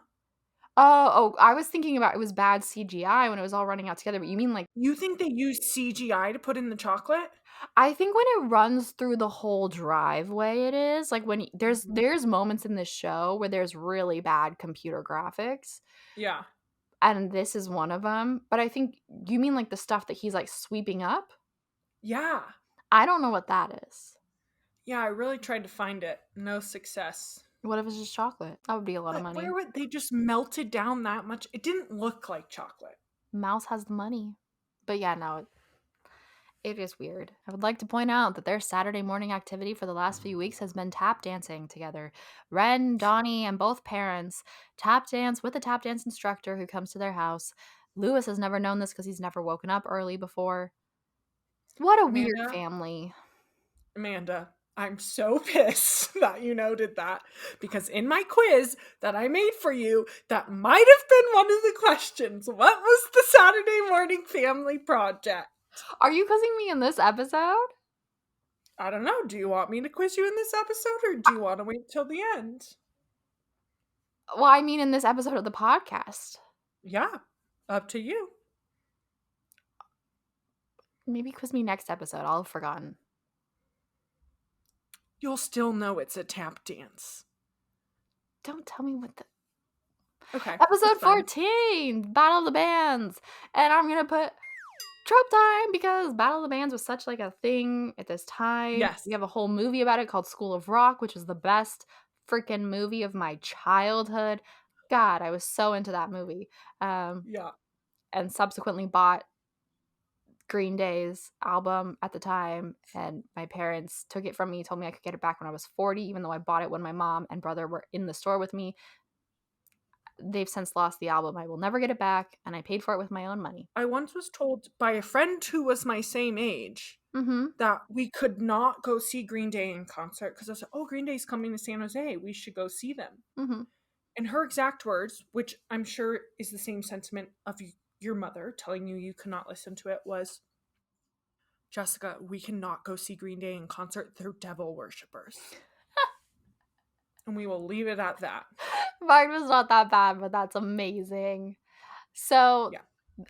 Oh, I was thinking about it was bad CGI when it was all running out together, but you mean like You think they used CGI to put in the chocolate? I think when it runs through the whole driveway it is, like, when there's moments in this show where there's really bad computer graphics, Yeah. and this is one of them. But I think you mean, like, the stuff that he's, like, sweeping up? Yeah. I don't know what that is. Yeah, I really tried to find it. No success. What if it's just chocolate? That would be a lot of But money. where would they just melted down that much? It didn't look like chocolate. Mouse has the money. But yeah, no, it is weird. I would like to point out that their Saturday morning activity for the last few weeks has been tap dancing together. Ren, Donnie, and both parents tap dance with a tap dance instructor who comes to their house. Louis has never known this because he's never woken up early before. What a weird Amanda, family. Amanda, I'm so pissed that you noted that because in my quiz that I made for you, that might have been one of the questions. What was the Saturday morning family project? Are you quizzing me in this episode? I don't know. Do you want me to quiz you in this episode or do you want to wait till the end? Well, I mean in this episode of the podcast. Yeah, up to you. Maybe quiz me next episode. I'll have forgotten. You'll still know it's a tap dance. Don't tell me what the... Okay. Episode 14, Battle of the Bands. And I'm going to put trope time because Battle of the Bands was such like a thing at this time. Yes. We have a whole movie about it called School of Rock, which is the best freaking movie of my childhood. God, I was so into that movie. Yeah. And subsequently bought Green Day's album at the time, and my parents took it from me, told me I could get it back when I was 40, even though I bought it when my mom and brother were in the store with me. They've since lost the album. I will never get it back, and I paid for it with my own money. I once was told by a friend who was my same age that we could not go see Green Day in concert because I said, "Oh, Green Day's coming to San Jose. We should go see them." And her exact words, which I'm sure is the same sentiment of your mother telling you you cannot listen to it, was, "Jessica, we cannot go see Green Day in concert. They're devil worshippers." And we will leave it at that. Mine was not that bad, but that's amazing. So, Yeah.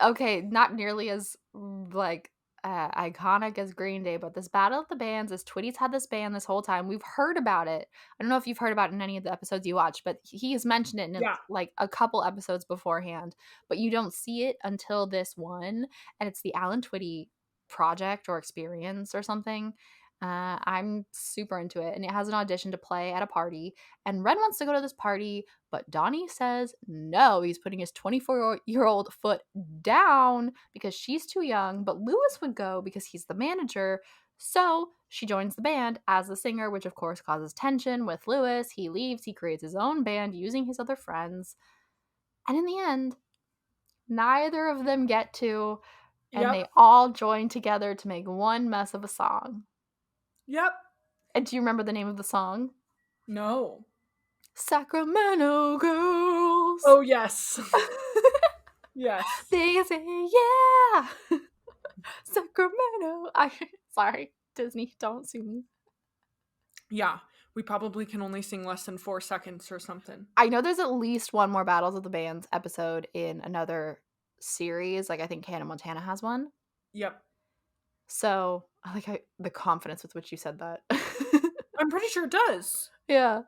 Okay, not nearly as like iconic as Green Day, but this Battle of the Bands is Twitty's had this band this whole time. We've heard about it. I don't know if you've heard about it in any of the episodes you watch, but he has mentioned it in like a couple episodes beforehand. But you don't see it until this one, and it's the Alan Twitty project or experience or something. I'm super into it, and it has an audition to play at a party. And Ren wants to go to this party, but Donnie says no. He's putting his 24-year-old foot down because she's too young. But Louis would go because he's the manager. So she joins the band as the singer, which of course causes tension with Louis. He leaves. He creates his own band using his other friends. And in the end, neither of them get to, and they all join together to make one mess of a song. Yep. And do you remember the name of the song? No. Sacramento Girls. Oh, yes. Yes. They say, yeah. Sacramento. Sorry, Disney, don't sue me. Yeah. We probably can only sing less than 4 seconds or something. I know there's at least one more Battles of the Bands episode in another series. Like, I think Hannah Montana has one. Yep. So, I like the confidence with which you said that. I'm pretty sure it does. Yeah.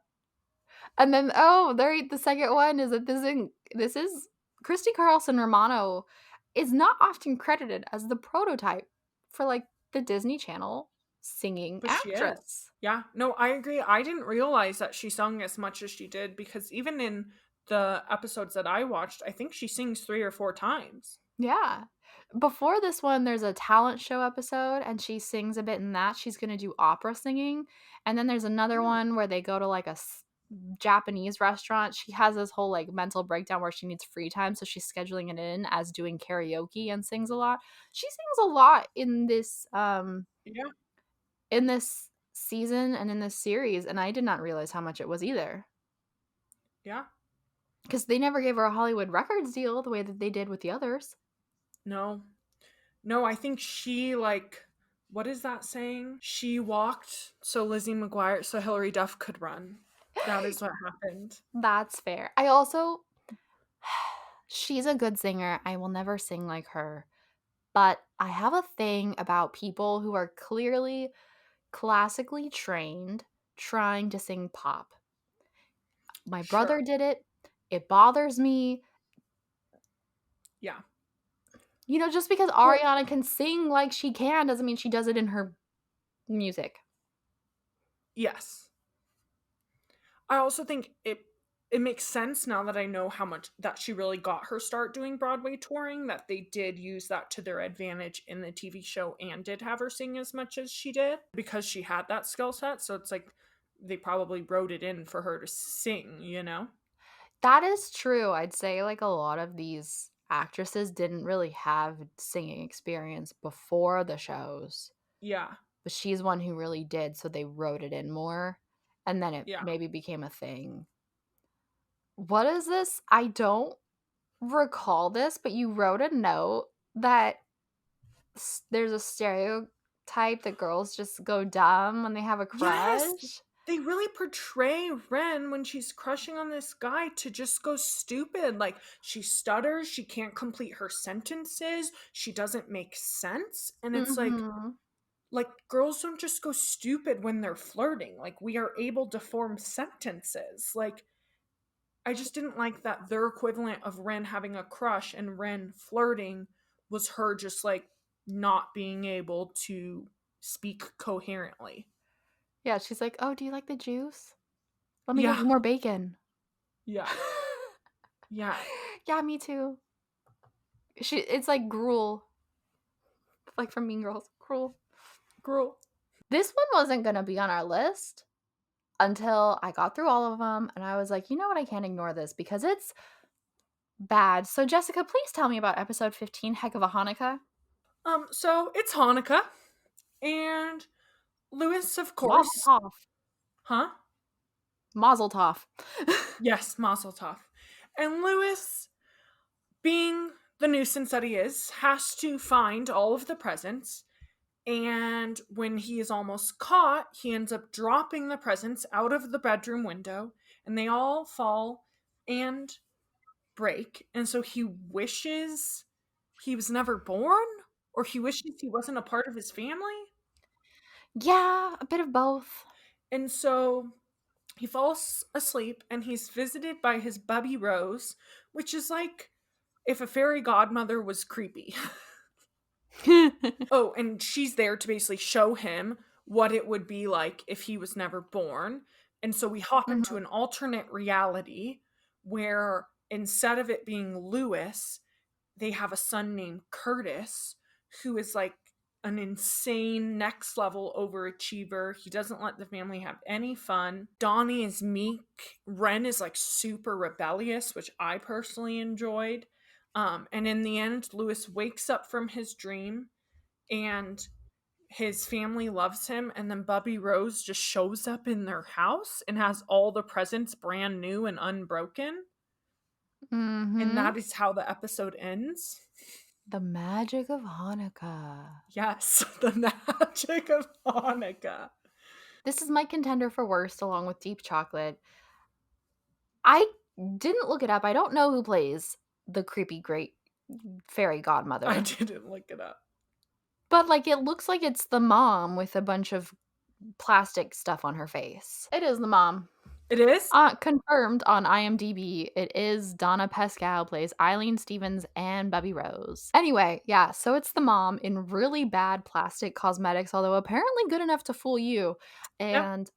And then, the second one is that this is Christy Carlson Romano is not often credited as the prototype for, like, the Disney Channel singing But actress. She is. Yeah. No, I agree. I didn't realize that she sung as much as she did because even in the episodes that I watched, I think she sings 3 or 4 times. Yeah. Before this one, there's a talent show episode, and she sings a bit in that. She's going to do opera singing. And then there's another one where they go to, like, a Japanese restaurant. She has this whole, like, mental breakdown where she needs free time, so she's scheduling it in as doing karaoke and sings a lot. She sings a lot in this, in this season and in this series, and I did not realize how much it was either. Yeah. Because they never gave her a Hollywood Records deal the way that they did with the others. No, I think she, like, what is that saying? She walked so Lizzie McGuire, so Hilary Duff could run. That is what happened. That's fair. I also she's a good singer. I will never sing like her. But I have a thing about people who are clearly classically trained trying to sing pop. My brother Sure. did it. It bothers me. Yeah. You know, just because Well, Ariana can sing like she can doesn't mean she does it in her music. yes. I also think it makes sense now that I know how much that she really got her start doing Broadway touring, that they did use that to their advantage in the TV show and did have her sing as much as she did because she had that skill set. So it's like they probably wrote it in for her to sing, you know? That is true. I'd say like a lot of these actresses didn't really have singing experience before the shows, Yeah. but she's one who really did, so they wrote it in more and then it Yeah. maybe became a thing. What is this? I don't recall this, but you wrote a note that there's a stereotype that girls just go dumb when they have a Yes. crush. They really portray Ren when she's crushing on this guy to just go stupid. Like, she stutters, she can't complete her sentences, she doesn't make sense. And it's Mhm. like girls don't just go stupid when they're flirting. Like, we are able to form sentences. Like, I just didn't like that their equivalent of Ren having a crush and Ren flirting was her just like not being able to speak coherently. Yeah, she's like, "Oh, do you like the juice? Let me get Yeah. you more bacon." Yeah. Yeah. Yeah, me too. It's like gruel, like from Mean Girls. Cruel. Girl. This one wasn't gonna be on our list until I got through all of them, and I was like, you know what? I can't ignore this because it's bad. So, Jessica, please tell me about episode 15, Heck of a Hanukkah. So it's Hanukkah, and Louis, of Mazel course. tov. Huh? Mazel tov. Yes, Mazel Tov. And Louis, being the nuisance that he is, has to find all of the presents. And when he is almost caught, he ends up dropping the presents out of the bedroom window, and they all fall and break. And so he wishes he was never born, or he wishes he wasn't a part of his family. Yeah, a bit of both. And so he falls asleep and he's visited by his Bubby Rose, which is like if a fairy godmother was creepy. Oh, and she's there to basically show him what it would be like if he was never born. And so we hop into Mhm. an alternate reality where instead of it being Lewis, they have a son named Curtis who is like an insane next level overachiever. He doesn't let the family have any fun. Donnie is meek. Ren is like super rebellious, which I personally enjoyed. And in the end, Lewis wakes up from his dream and his family loves him. And then Bubby Rose just shows up in their house and has all the presents brand new and unbroken. And Mhm. that is how the episode ends. The magic of Hanukkah. Yes, the magic of Hanukkah. This is my contender for worst, along with Deep Chocolate. I didn't look it up. I don't know who plays the creepy great fairy I godmother. didn't look it up. But like it looks like it's the mom with a bunch of plastic stuff on her face. It is the mom. It is? Confirmed on IMDb, it is Donna Pescal plays Eileen Stevens and Bubby Rose. Anyway, yeah, so it's the mom in really bad plastic cosmetics, although apparently good enough to fool you. Yep. And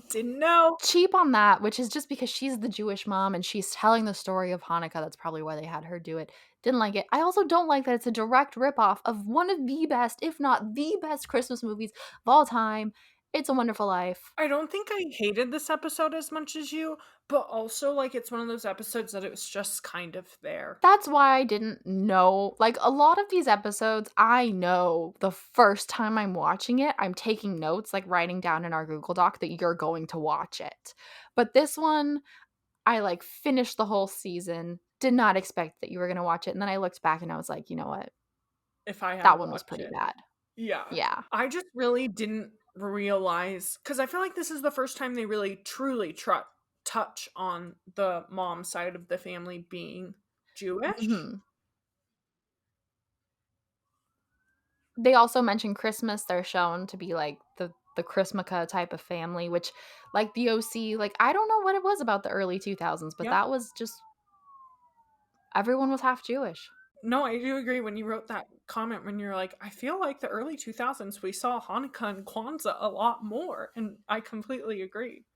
Didn't know. cheap on that, which is just because she's the Jewish mom and she's telling the story of Hanukkah. That's probably why they had her do it. Didn't like it. I also don't like that it's a direct ripoff of one of the best, if not the best, Christmas movies of all time. It's a Wonderful Life. I don't think I hated this episode as much as you, but also like it's one of those episodes that it was just kind of there. That's why I didn't know. Like a lot of these episodes, I know the first time I'm watching it, I'm taking notes, like writing down in our Google Doc that you're going to watch it. But this one, I like finished the whole season, did not expect that you were going to watch it. And then I looked back and I was like, you know what? If I had That to one was watch pretty it. bad. Yeah. Yeah. I just really didn't realize, because I feel like this is the first time they really truly touch on the mom side of the family being Jewish. Mhm. They also mention Christmas. They're shown to be like the Chrismukkah type of family, which like the OC, like I don't know what it was about the early 2000s, but Yeah. that was just everyone was half Jewish. No, I do agree when you wrote that comment when you're like, I feel like the early 2000s we saw Hanukkah and Kwanzaa a lot more, and I completely agree.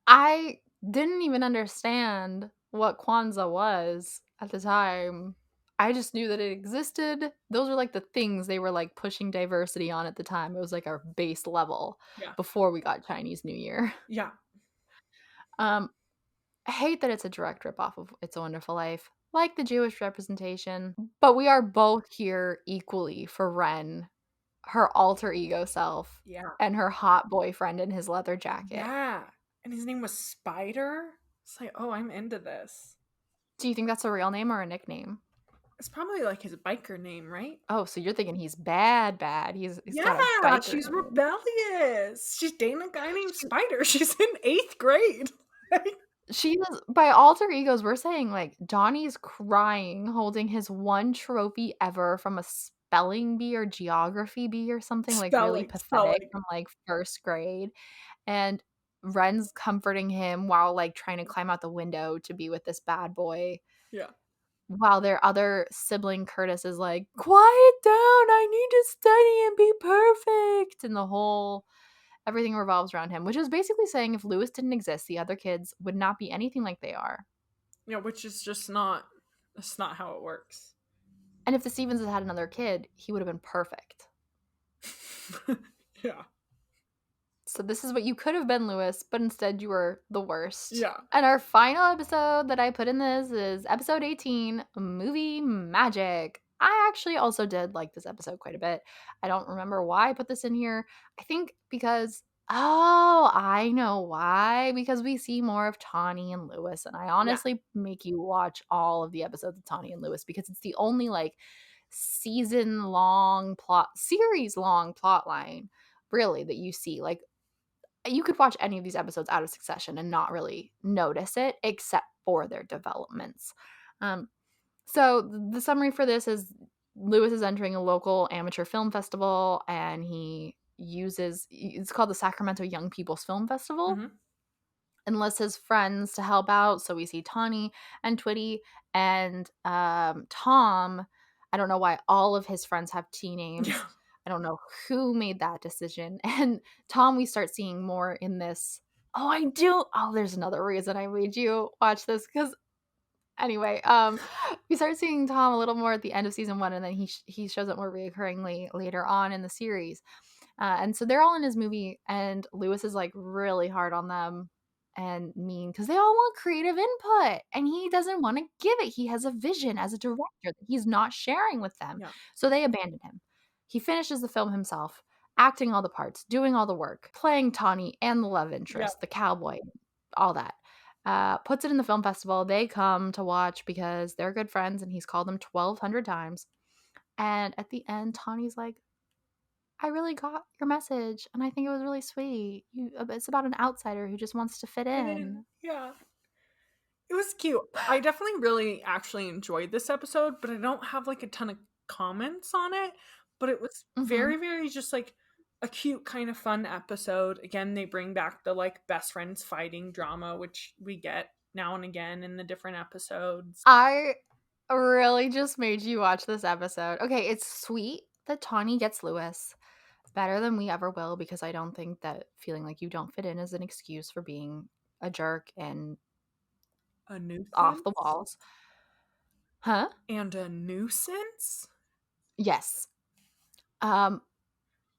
I didn't even understand what Kwanzaa was at the time. I just knew that it existed. Those were like the things they were like pushing diversity on at the time. It was like our base level Yeah. before we got Chinese New Year. Yeah. Um, I hate that it's a direct ripoff of It's a Wonderful Life, like the Jewish representation. But we are both here equally for Ren, her alter ego self, Yeah. and her hot boyfriend in his leather jacket. Yeah. And his name was Spider. It's like, oh, I'm into this. Do you think that's a real name or a nickname? It's probably like his biker name, right? Oh, so you're thinking he's bad. He's got a Yeah, biker she's name. rebellious. She's dating a guy named Spider. She's in 8th grade. She is, by alter egos, we're saying like Johnny's crying, holding his one trophy ever from a spelling bee or geography bee or something like really pathetic spelling. from like 1st grade. And Ren's comforting him while like trying to climb out the window to be with this bad boy. Yeah. While their other sibling Curtis is like, quiet down, I need to study and be perfect. And the whole everything revolves around him, which is basically saying if Louis didn't exist, the other kids would not be anything like they are. Yeah, which is just not, that's not how it works. And if the Stevens had had another kid, he would have been perfect. Yeah. So this is what you could have been, Louis, but instead you were the worst. Yeah. And our final episode that I put in this is episode 18, Movie Magic. I actually also did like this episode quite a bit. I don't remember why I put this in here. I think because, oh, I know why. Because we see more of Tawni and Louis. And I honestly make you watch all of the episodes of Tawni and Louis because it's the only like series long plot line really that you see. Like, you could watch any of these episodes out of succession and not really notice it except for their developments. So the summary for this is Louis is entering a local amateur film festival and he uses, it's called the Sacramento Young People's Film Festival. Mm-hmm. Enlists his friends to help out. So we see Tawni and Twitty and Tom. I don't know why all of his friends have T names. Yeah. I don't know who made that decision. And Tom, we start seeing more in this. Oh, I do. Oh, there's another reason I made you watch this because anyway, we start seeing Tom a little more at the end of season 1, and then he shows up more reoccurringly later on in the series. And so they're all in his movie, and Louis is like really hard on them and mean because they all want creative input and he doesn't want to give it. He has a vision as a director that he's not sharing with them. Yeah. So they abandon him. He finishes the film himself, acting all the parts, doing all the work, playing Tawni and the love interest, the cowboy, all that. Puts it in the film festival. They come to watch because they're good friends and he's called them 1,200 times. And at the end, Tawni's like, I really got your message and I think it was really sweet. It's about an outsider who just wants to fit in. Yeah. It was cute. I definitely really actually enjoyed this episode, but I don't have like a ton of comments on it. But it was very, very just like a cute kind of fun episode. Again, they bring back the like best friends fighting drama, which we get now and again in the different episodes. I really just made you watch this episode. Okay, it's sweet that Tawni gets Louis. Better than we ever will, because I don't think that feeling like you don't fit in is an excuse for being a jerk and a nuisance off the walls. Huh? And a nuisance? Yes. But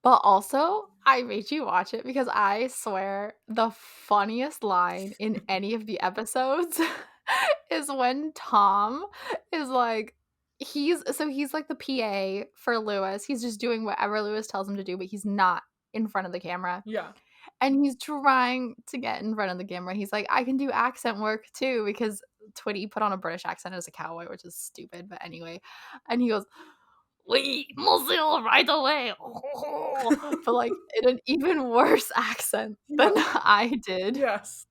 also, I made you watch it because I swear the funniest line in any of the episodes is when Tom is like, he's like the PA for Louis. He's just doing whatever Louis tells him to do, but he's not in front of the camera. Yeah. And he's trying to get in front of the camera. He's like, I can do accent work too, because Twitty put on a British accent as a cowboy, which is stupid, but anyway. And he goes, "Oui, monsieur, right away." But, like, in an even worse accent than I did. Yes.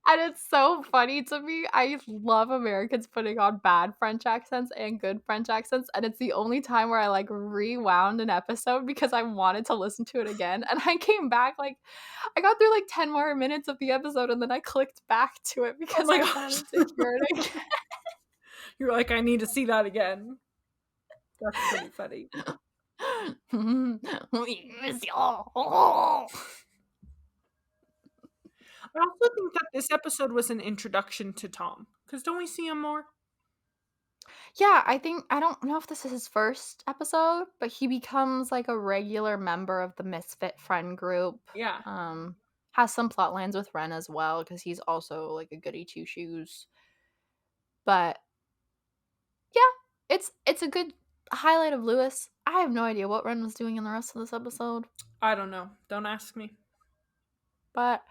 And it's so funny to me. I love Americans putting on bad French accents and good French accents, and it's the only time where I, like, rewound an episode because I wanted to listen to it again, and I came back, like I got through, like, 10 more minutes of the episode, and then I clicked back to it Oh because my I gosh. wanted to hear it again. You're like, I need to see that again. That's pretty funny. Oui, monsieur. I also think that this episode was an introduction to Tom. Because don't we see him more? Yeah, I don't know if this is his first episode, but he becomes, like, a regular member of the misfit friend group. Yeah. Has some plot lines with Ren as well, because he's also, like, a goody two-shoes. But, yeah, it's a good highlight of Louis. I have no idea what Ren was doing in the rest of this episode, I don't know. Don't ask me. but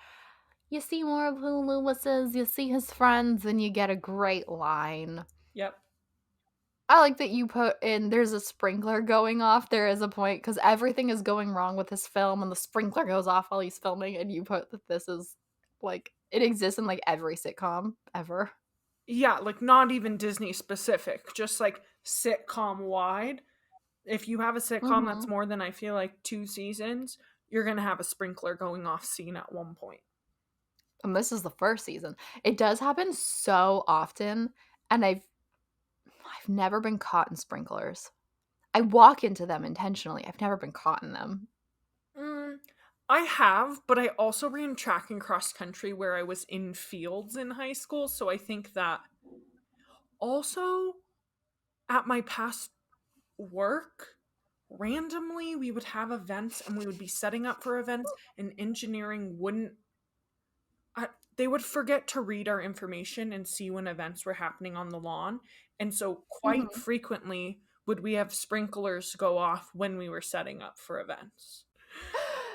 you see more of who Louis is, you see his friends, and you get a great line. Yep. I like that you put in there's a sprinkler going off. There is a point because everything is going wrong with this film, and the sprinkler goes off while he's filming, and you put that this is like it exists in like every sitcom ever. Yeah, like not even Disney specific, just like sitcom wide. If you have a sitcom that's more than I feel like 2 seasons, you're going to have a sprinkler going off scene at one point. And this is the first season. It does happen so often, and I've never been caught in sprinklers. I walk into them intentionally. I've never been caught in them. I have, but I also ran track and cross country where I was in fields in high school, so I think that also at my past work, randomly we would have events and we would be setting up for events, and engineering wouldn't they would forget to read our information and see when events were happening on the lawn, and so quite frequently would we have sprinklers go off when we were setting up for events.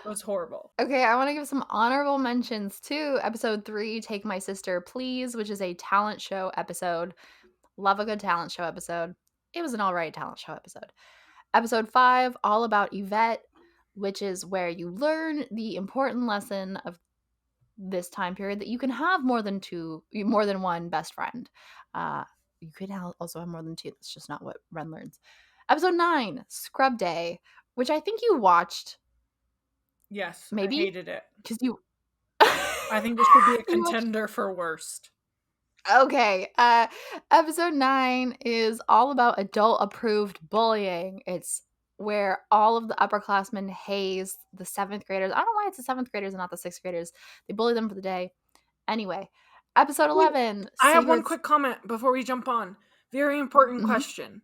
It was horrible. Okay, I want to give some honorable mentions to episode 3, Take My Sister Please, which is a talent show episode. Love a good talent show episode. It was an alright talent show episode. Episode 5, All About Yvette, which is where you learn the important lesson of this time period that you can have more than one best friend. You could also have more than 2. That's just not what Ren learns. Episode 9, Scrub Day, which I think you watched. Yes, maybe? I hated it. Because you... I think this should be a contender for worst. Okay, episode 9 is all about adult-approved bullying. It's where all of the upperclassmen haze the 7th graders. I don't know why it's the 7th graders and not the 6th graders. They bully them for the day. Anyway, episode 11. I have one quick comment before we jump on. Very important question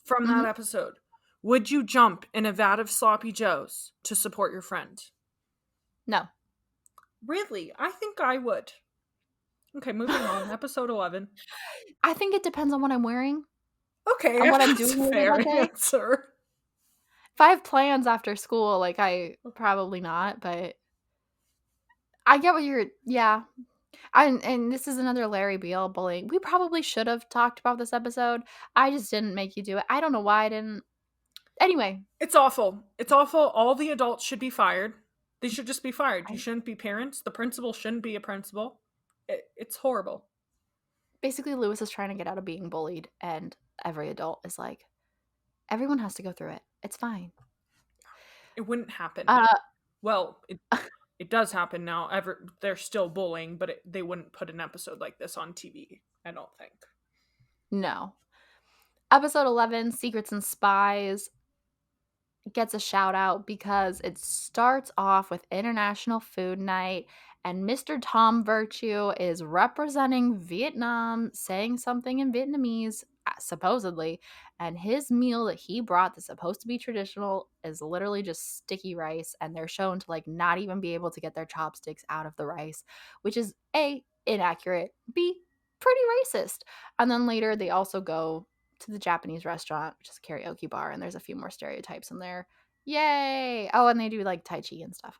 from that episode. Would you jump in a vat of sloppy joes to support your friend? No. Really? I think I would. Okay, moving on. Episode 11. I think it depends on what I'm wearing. Okay, and what I'm doing that's a fair answer. If I have plans after school, like I probably not, but I get what you're. Yeah, and this is another Larry Biel bullying. We probably should have talked about this episode. I just didn't make you do it. I don't know why I didn't. Anyway, it's awful. It's awful. All the adults should be fired. They should just be fired. You shouldn't be parents. The principal shouldn't be a principal. It's horrible. Basically, Louis is trying to get out of being bullied, and every adult is like, everyone has to go through it. It's fine. It wouldn't happen. Well, it does happen now. They're still bullying, but they wouldn't put an episode like this on TV, I don't think. No. Episode 11, Secrets and Spies, gets a shout out because it starts off with International Food Night, and Mr. Tom Virtue is representing Vietnam, saying something in Vietnamese, supposedly, and his meal that he brought that's supposed to be traditional is literally just sticky rice, and they're shown to like not even be able to get their chopsticks out of the rice, which is A, inaccurate, B, pretty racist. And then later they also go to the Japanese restaurant, which is a karaoke bar, and there's a few more stereotypes in there. Yay! Oh, and they do like Tai Chi and stuff.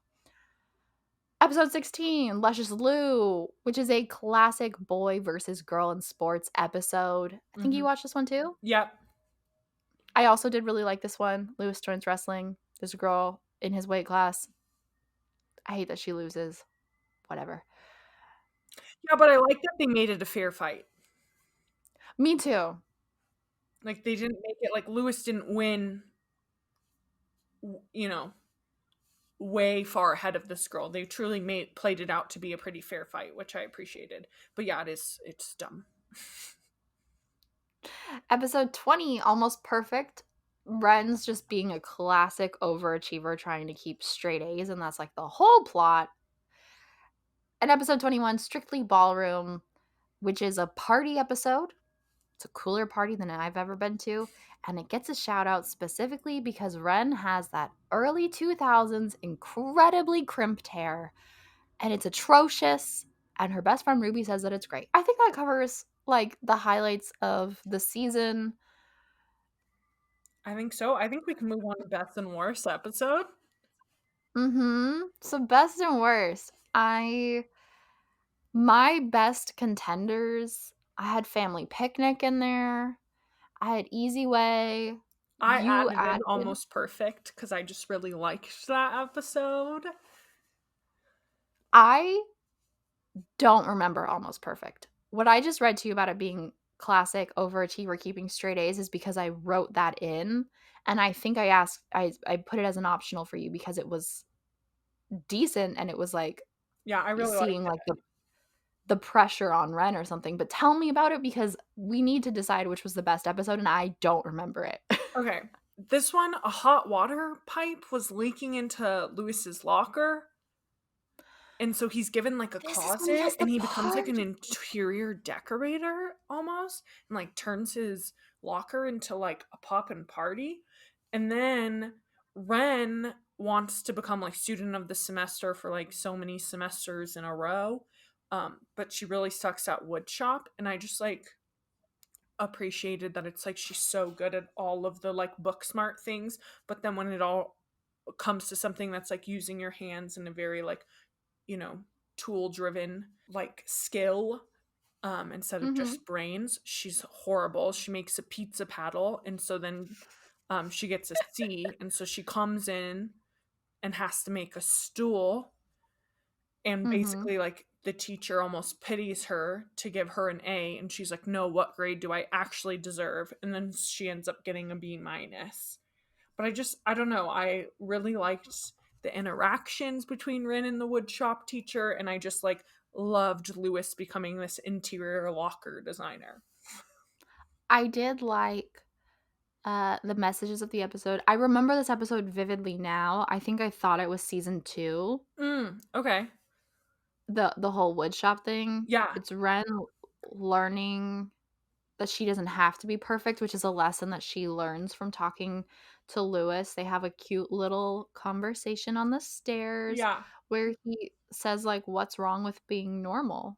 Episode 16, Luscious Lou, which is a classic boy versus girl in sports episode. I think you watched this one too? Yep. I also did really like this one. Louis joins wrestling. There's a girl in his weight class. I hate that she loses. Whatever. Yeah, but I like that they made it a fair fight. Me too. Like, they didn't make it like Louis didn't win, way far ahead of this girl. They truly played it out to be a pretty fair fight, which I appreciated. But yeah, it's dumb. Episode 20, Almost Perfect. Ren's just being a classic overachiever trying to keep straight A's, and that's like the whole plot. And episode 21, Strictly Ballroom, which is a party episode. It's a cooler party than I've ever been to. And it gets a shout out specifically because Ren has that early 2000s incredibly crimped hair. And it's atrocious. And her best friend Ruby says that it's great. I think that covers like the highlights of the season. I think so. I think we can move on to best and worst episode. So best and worst. My best contenders, I had Family Picnic in there. I had Easy Way. I You added in added Almost Perfect because I just really liked that episode. I don't remember Almost Perfect. What I just read to you about it being classic overachiever keeping straight A's is because I wrote that in, and I think I put it as an optional for you because it was decent and it was like Yeah, I really liked seeing it. like the pressure on Ren or something. But tell me about it because we need to decide which was the best episode and I don't remember it. Okay. This one, a hot water pipe was leaking into Louis's locker. And so he's given like a closet and he becomes like an interior decorator almost and like turns his locker into like a pop and party. And then Ren wants to become like student of the semester for like so many semesters in a row. But she really sucks at wood shop. And I just like appreciated that it's like she's so good at all of the like book smart things. But then when it all comes to something that's like using your hands in a very like tool driven like skill instead of just brains, she's horrible. She makes a pizza paddle and so then she gets a C and so she comes in and has to make a stool and basically like the teacher almost pities her to give her an A and she's like, no, what grade do I actually deserve? And then she ends up getting a B minus. But I don't know, I really liked the interactions between Ren and the woodshop teacher, and I just like loved Louis becoming this interior locker designer. I did like the messages of the episode. I remember this episode vividly now. I think I thought it was season 2. Okay. The whole woodshop thing. Yeah. It's Ren learning that she doesn't have to be perfect, which is a lesson that she learns from talking to Louis. They have a cute little conversation on the stairs where he says like what's wrong with being normal.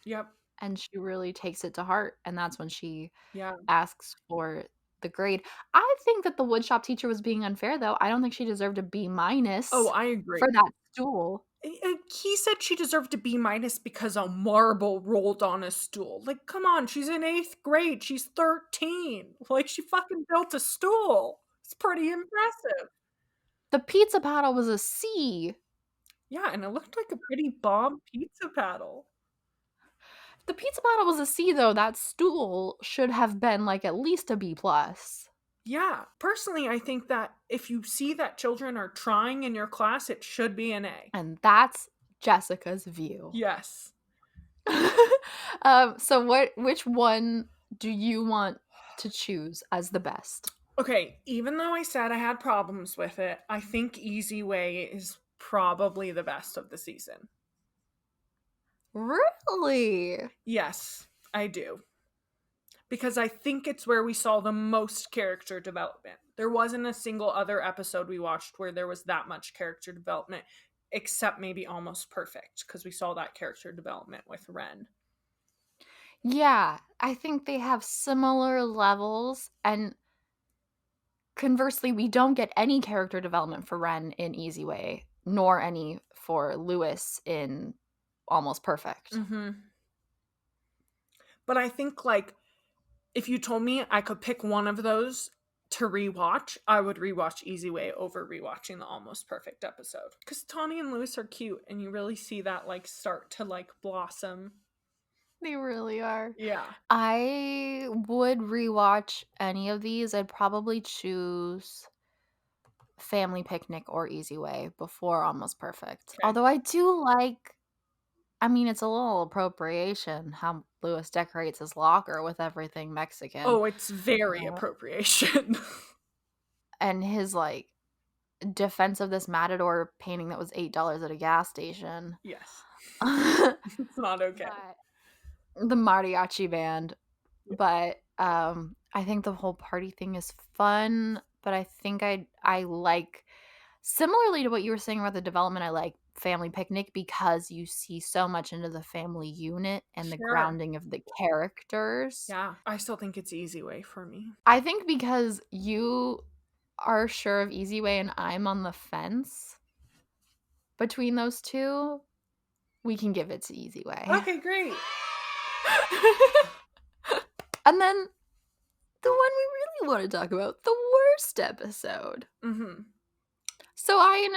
Yep. And she really takes it to heart, and that's when she Yeah. asks for the grade. I think that the woodshop teacher was being unfair though. I don't think she deserved a B minus. Oh, I agree. For that stool. He said she deserved a B minus because a marble rolled on a stool. Like, come on, she's in 8th grade. She's 13. Like, she fucking built a stool. It's pretty impressive. The pizza paddle was a C. Yeah, and it looked like a pretty bomb pizza paddle. If the pizza paddle was a C, though, that stool should have been, like, at least a B+. Yeah, personally, I think that if you see that children are trying in your class, it should be an A. And that's Jessica's view. Yes. So which one do you want to choose as the best? Okay, even though I said I had problems with it, I think Easy Way is probably the best of the season. Really? Yes, I do. Because I think it's where we saw the most character development. There wasn't a single other episode we watched where there was that much character development, except maybe Almost Perfect, because we saw that character development with Ren. Yeah, I think they have similar levels, and conversely, we don't get any character development for Ren in Easy Way, nor any for Louis in Almost Perfect. But I think, like, if you told me I could pick one of those to rewatch, I would rewatch Easy Way over rewatching the Almost Perfect episode. Because Tawni and Louis are cute, and you really see that like start to like blossom. They really are. Yeah. I would rewatch any of these. I'd probably choose Family Picnic or Easy Way before Almost Perfect. Okay. Although I do like, I mean, it's a little appropriation how Louis decorates his locker with everything Mexican. Oh, it's very appropriation. And his like defense of this matador painting that was $8 at a gas station. Yes. The It's not okay. mariachi band. But I think the whole party thing is fun, but I think I like, similarly to what you were saying about the development, I like Family Picnic because you see so much into the family unit and the Sure. grounding of the characters. Yeah, I still think it's Easy Way for me. I think because you are sure of Easy Way and I'm on the fence between those two, we can give it to Easy Way. Okay, great. And then the one we really want to talk about, the worst episode. Mm-hmm. So I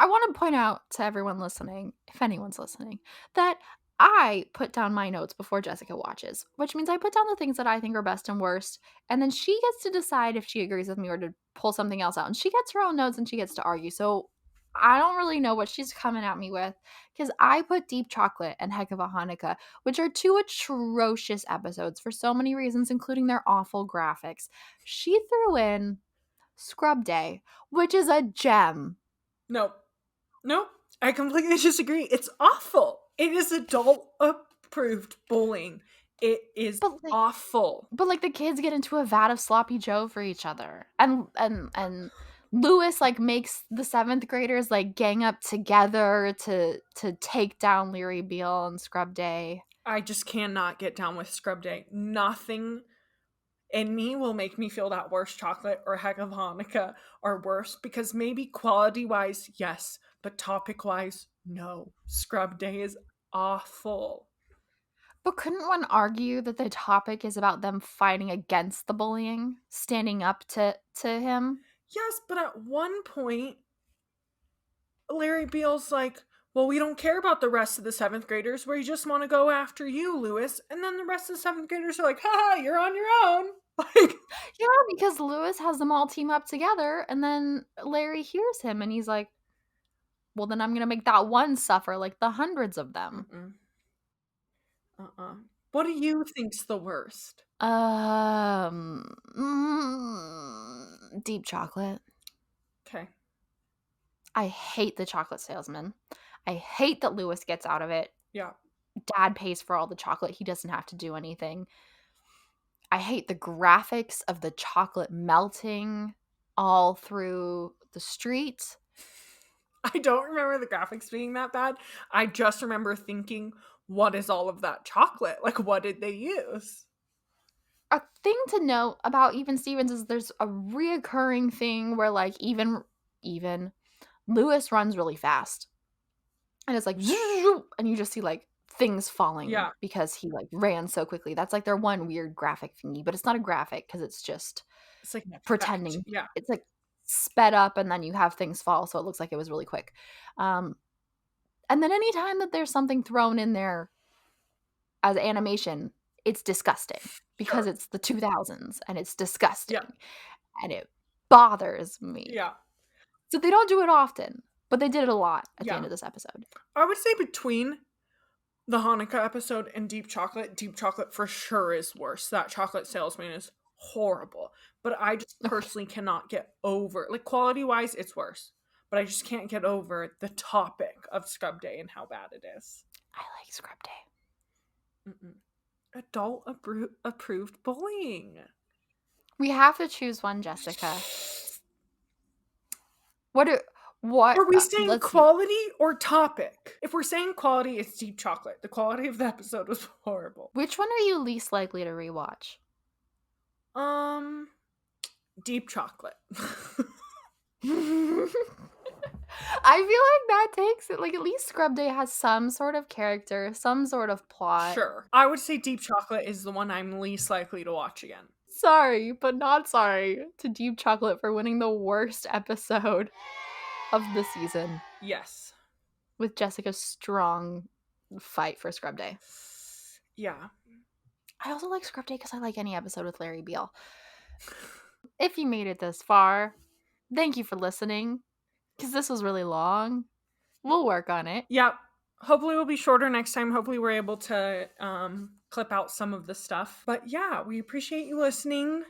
want to point out to everyone listening, if anyone's listening, that I put down my notes before Jessica watches, which means I put down the things that I think are best and worst, and then she gets to decide if she agrees with me or to pull something else out. And she gets her own notes and she gets to argue. So I don't really know what she's coming at me with, because I put Deep Chocolate and Heck of a Hanukkah, which are two atrocious episodes for so many reasons, including their awful graphics. She threw in Scrub Day, which is a gem. Nope. I completely disagree. It's awful. It is adult approved bullying. It is awful. But like the kids get into a vat of sloppy Joe for each other, and Louis like makes the 7th graders like gang up together to take down Larry Biel on Scrub Day. I just cannot get down with Scrub Day. Nothing in me will make me feel that Worst Chocolate or Heck of Hanukkah are worse, because maybe quality-wise, yes, but topic-wise, no. Scrub Day is awful. But couldn't one argue that the topic is about them fighting against the bullying, standing up to him? Yes, but at one point, Larry Beal's like, well, we don't care about the rest of the 7th graders. We just want to go after you, Louis. And then the rest of the 7th graders are like, haha, you're on your own. Like, yeah, because Louis has them all team up together, and then Larry hears him, and he's like, well, then I'm going to make that one suffer like the hundreds of them. What do you think's the worst? Deep Chocolate. Okay. I hate the chocolate salesman. I hate that Louis gets out of it. Yeah. Dad pays for all the chocolate. He doesn't have to do anything. I hate the graphics of the chocolate melting all through the street. I don't remember the graphics being that bad. I just remember thinking, what is all of that chocolate? Like, what did they use? A thing to note about Even Stevens is there's a reoccurring thing where, like, even Louis runs really fast. And it's like, and you just see, like, things falling because he, like, ran so quickly. That's, like, their one weird graphic thingy. But it's not a graphic because it's just like pretending. Yeah. It's, like, sped up and then you have things fall, so it looks like it was really quick. And then anytime that there's something thrown in there as animation, it's disgusting because it's the 2000s and it's disgusting. And it bothers me. Yeah. So they don't do it often, but they did it a lot at the end of this episode. I would say between the Hanukkah episode and Deep Chocolate for sure is worse. That chocolate salesman is horrible. But I just personally cannot get over, like, quality-wise, it's worse. But I just can't get over the topic of Scrub Day and how bad it is. I like Scrub Day. Adult approved bullying. We have to choose one, Jessica. What are we saying, quality or topic? If we're saying quality, it's Deep Chocolate. The quality of the episode was horrible. Which one are you least likely to rewatch? Deep Chocolate. I feel like that takes it. Like, at least Scrub Day has some sort of character, some sort of plot. Sure. I would say Deep Chocolate is the one I'm least likely to watch again. Sorry, but not sorry to Deep Chocolate for winning the worst episode of the season Yes. with Jessica's strong fight for Scrub Day. Yeah. I also like Scrub Day because I like any episode with Larry Biel. If you made it this far, thank you for listening, because this was really long. We'll work on it. Yep. Hopefully we'll be shorter next time. Hopefully we're able to clip out some of the stuff. But yeah, we appreciate you listening.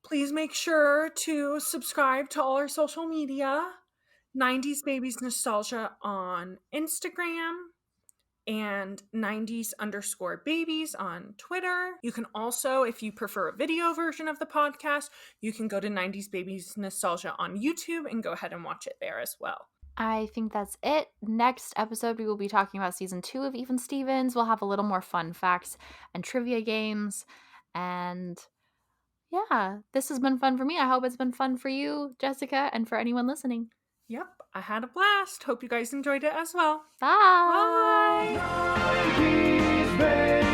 Please make sure to subscribe to all our social media. 90s Babies Nostalgia on Instagram and 90s_babies on Twitter. You can also, if you prefer a video version of the podcast, you can go to 90s Babies Nostalgia on YouTube and go ahead and watch it there as well. I think that's it. Next episode, we will be talking about season 2 of Even Stevens. We'll have a little more fun facts and trivia games. And yeah, this has been fun for me. I hope it's been fun for you, Jessica, and for anyone listening. Yep, I had a blast. Hope you guys enjoyed it as well. Bye. Bye.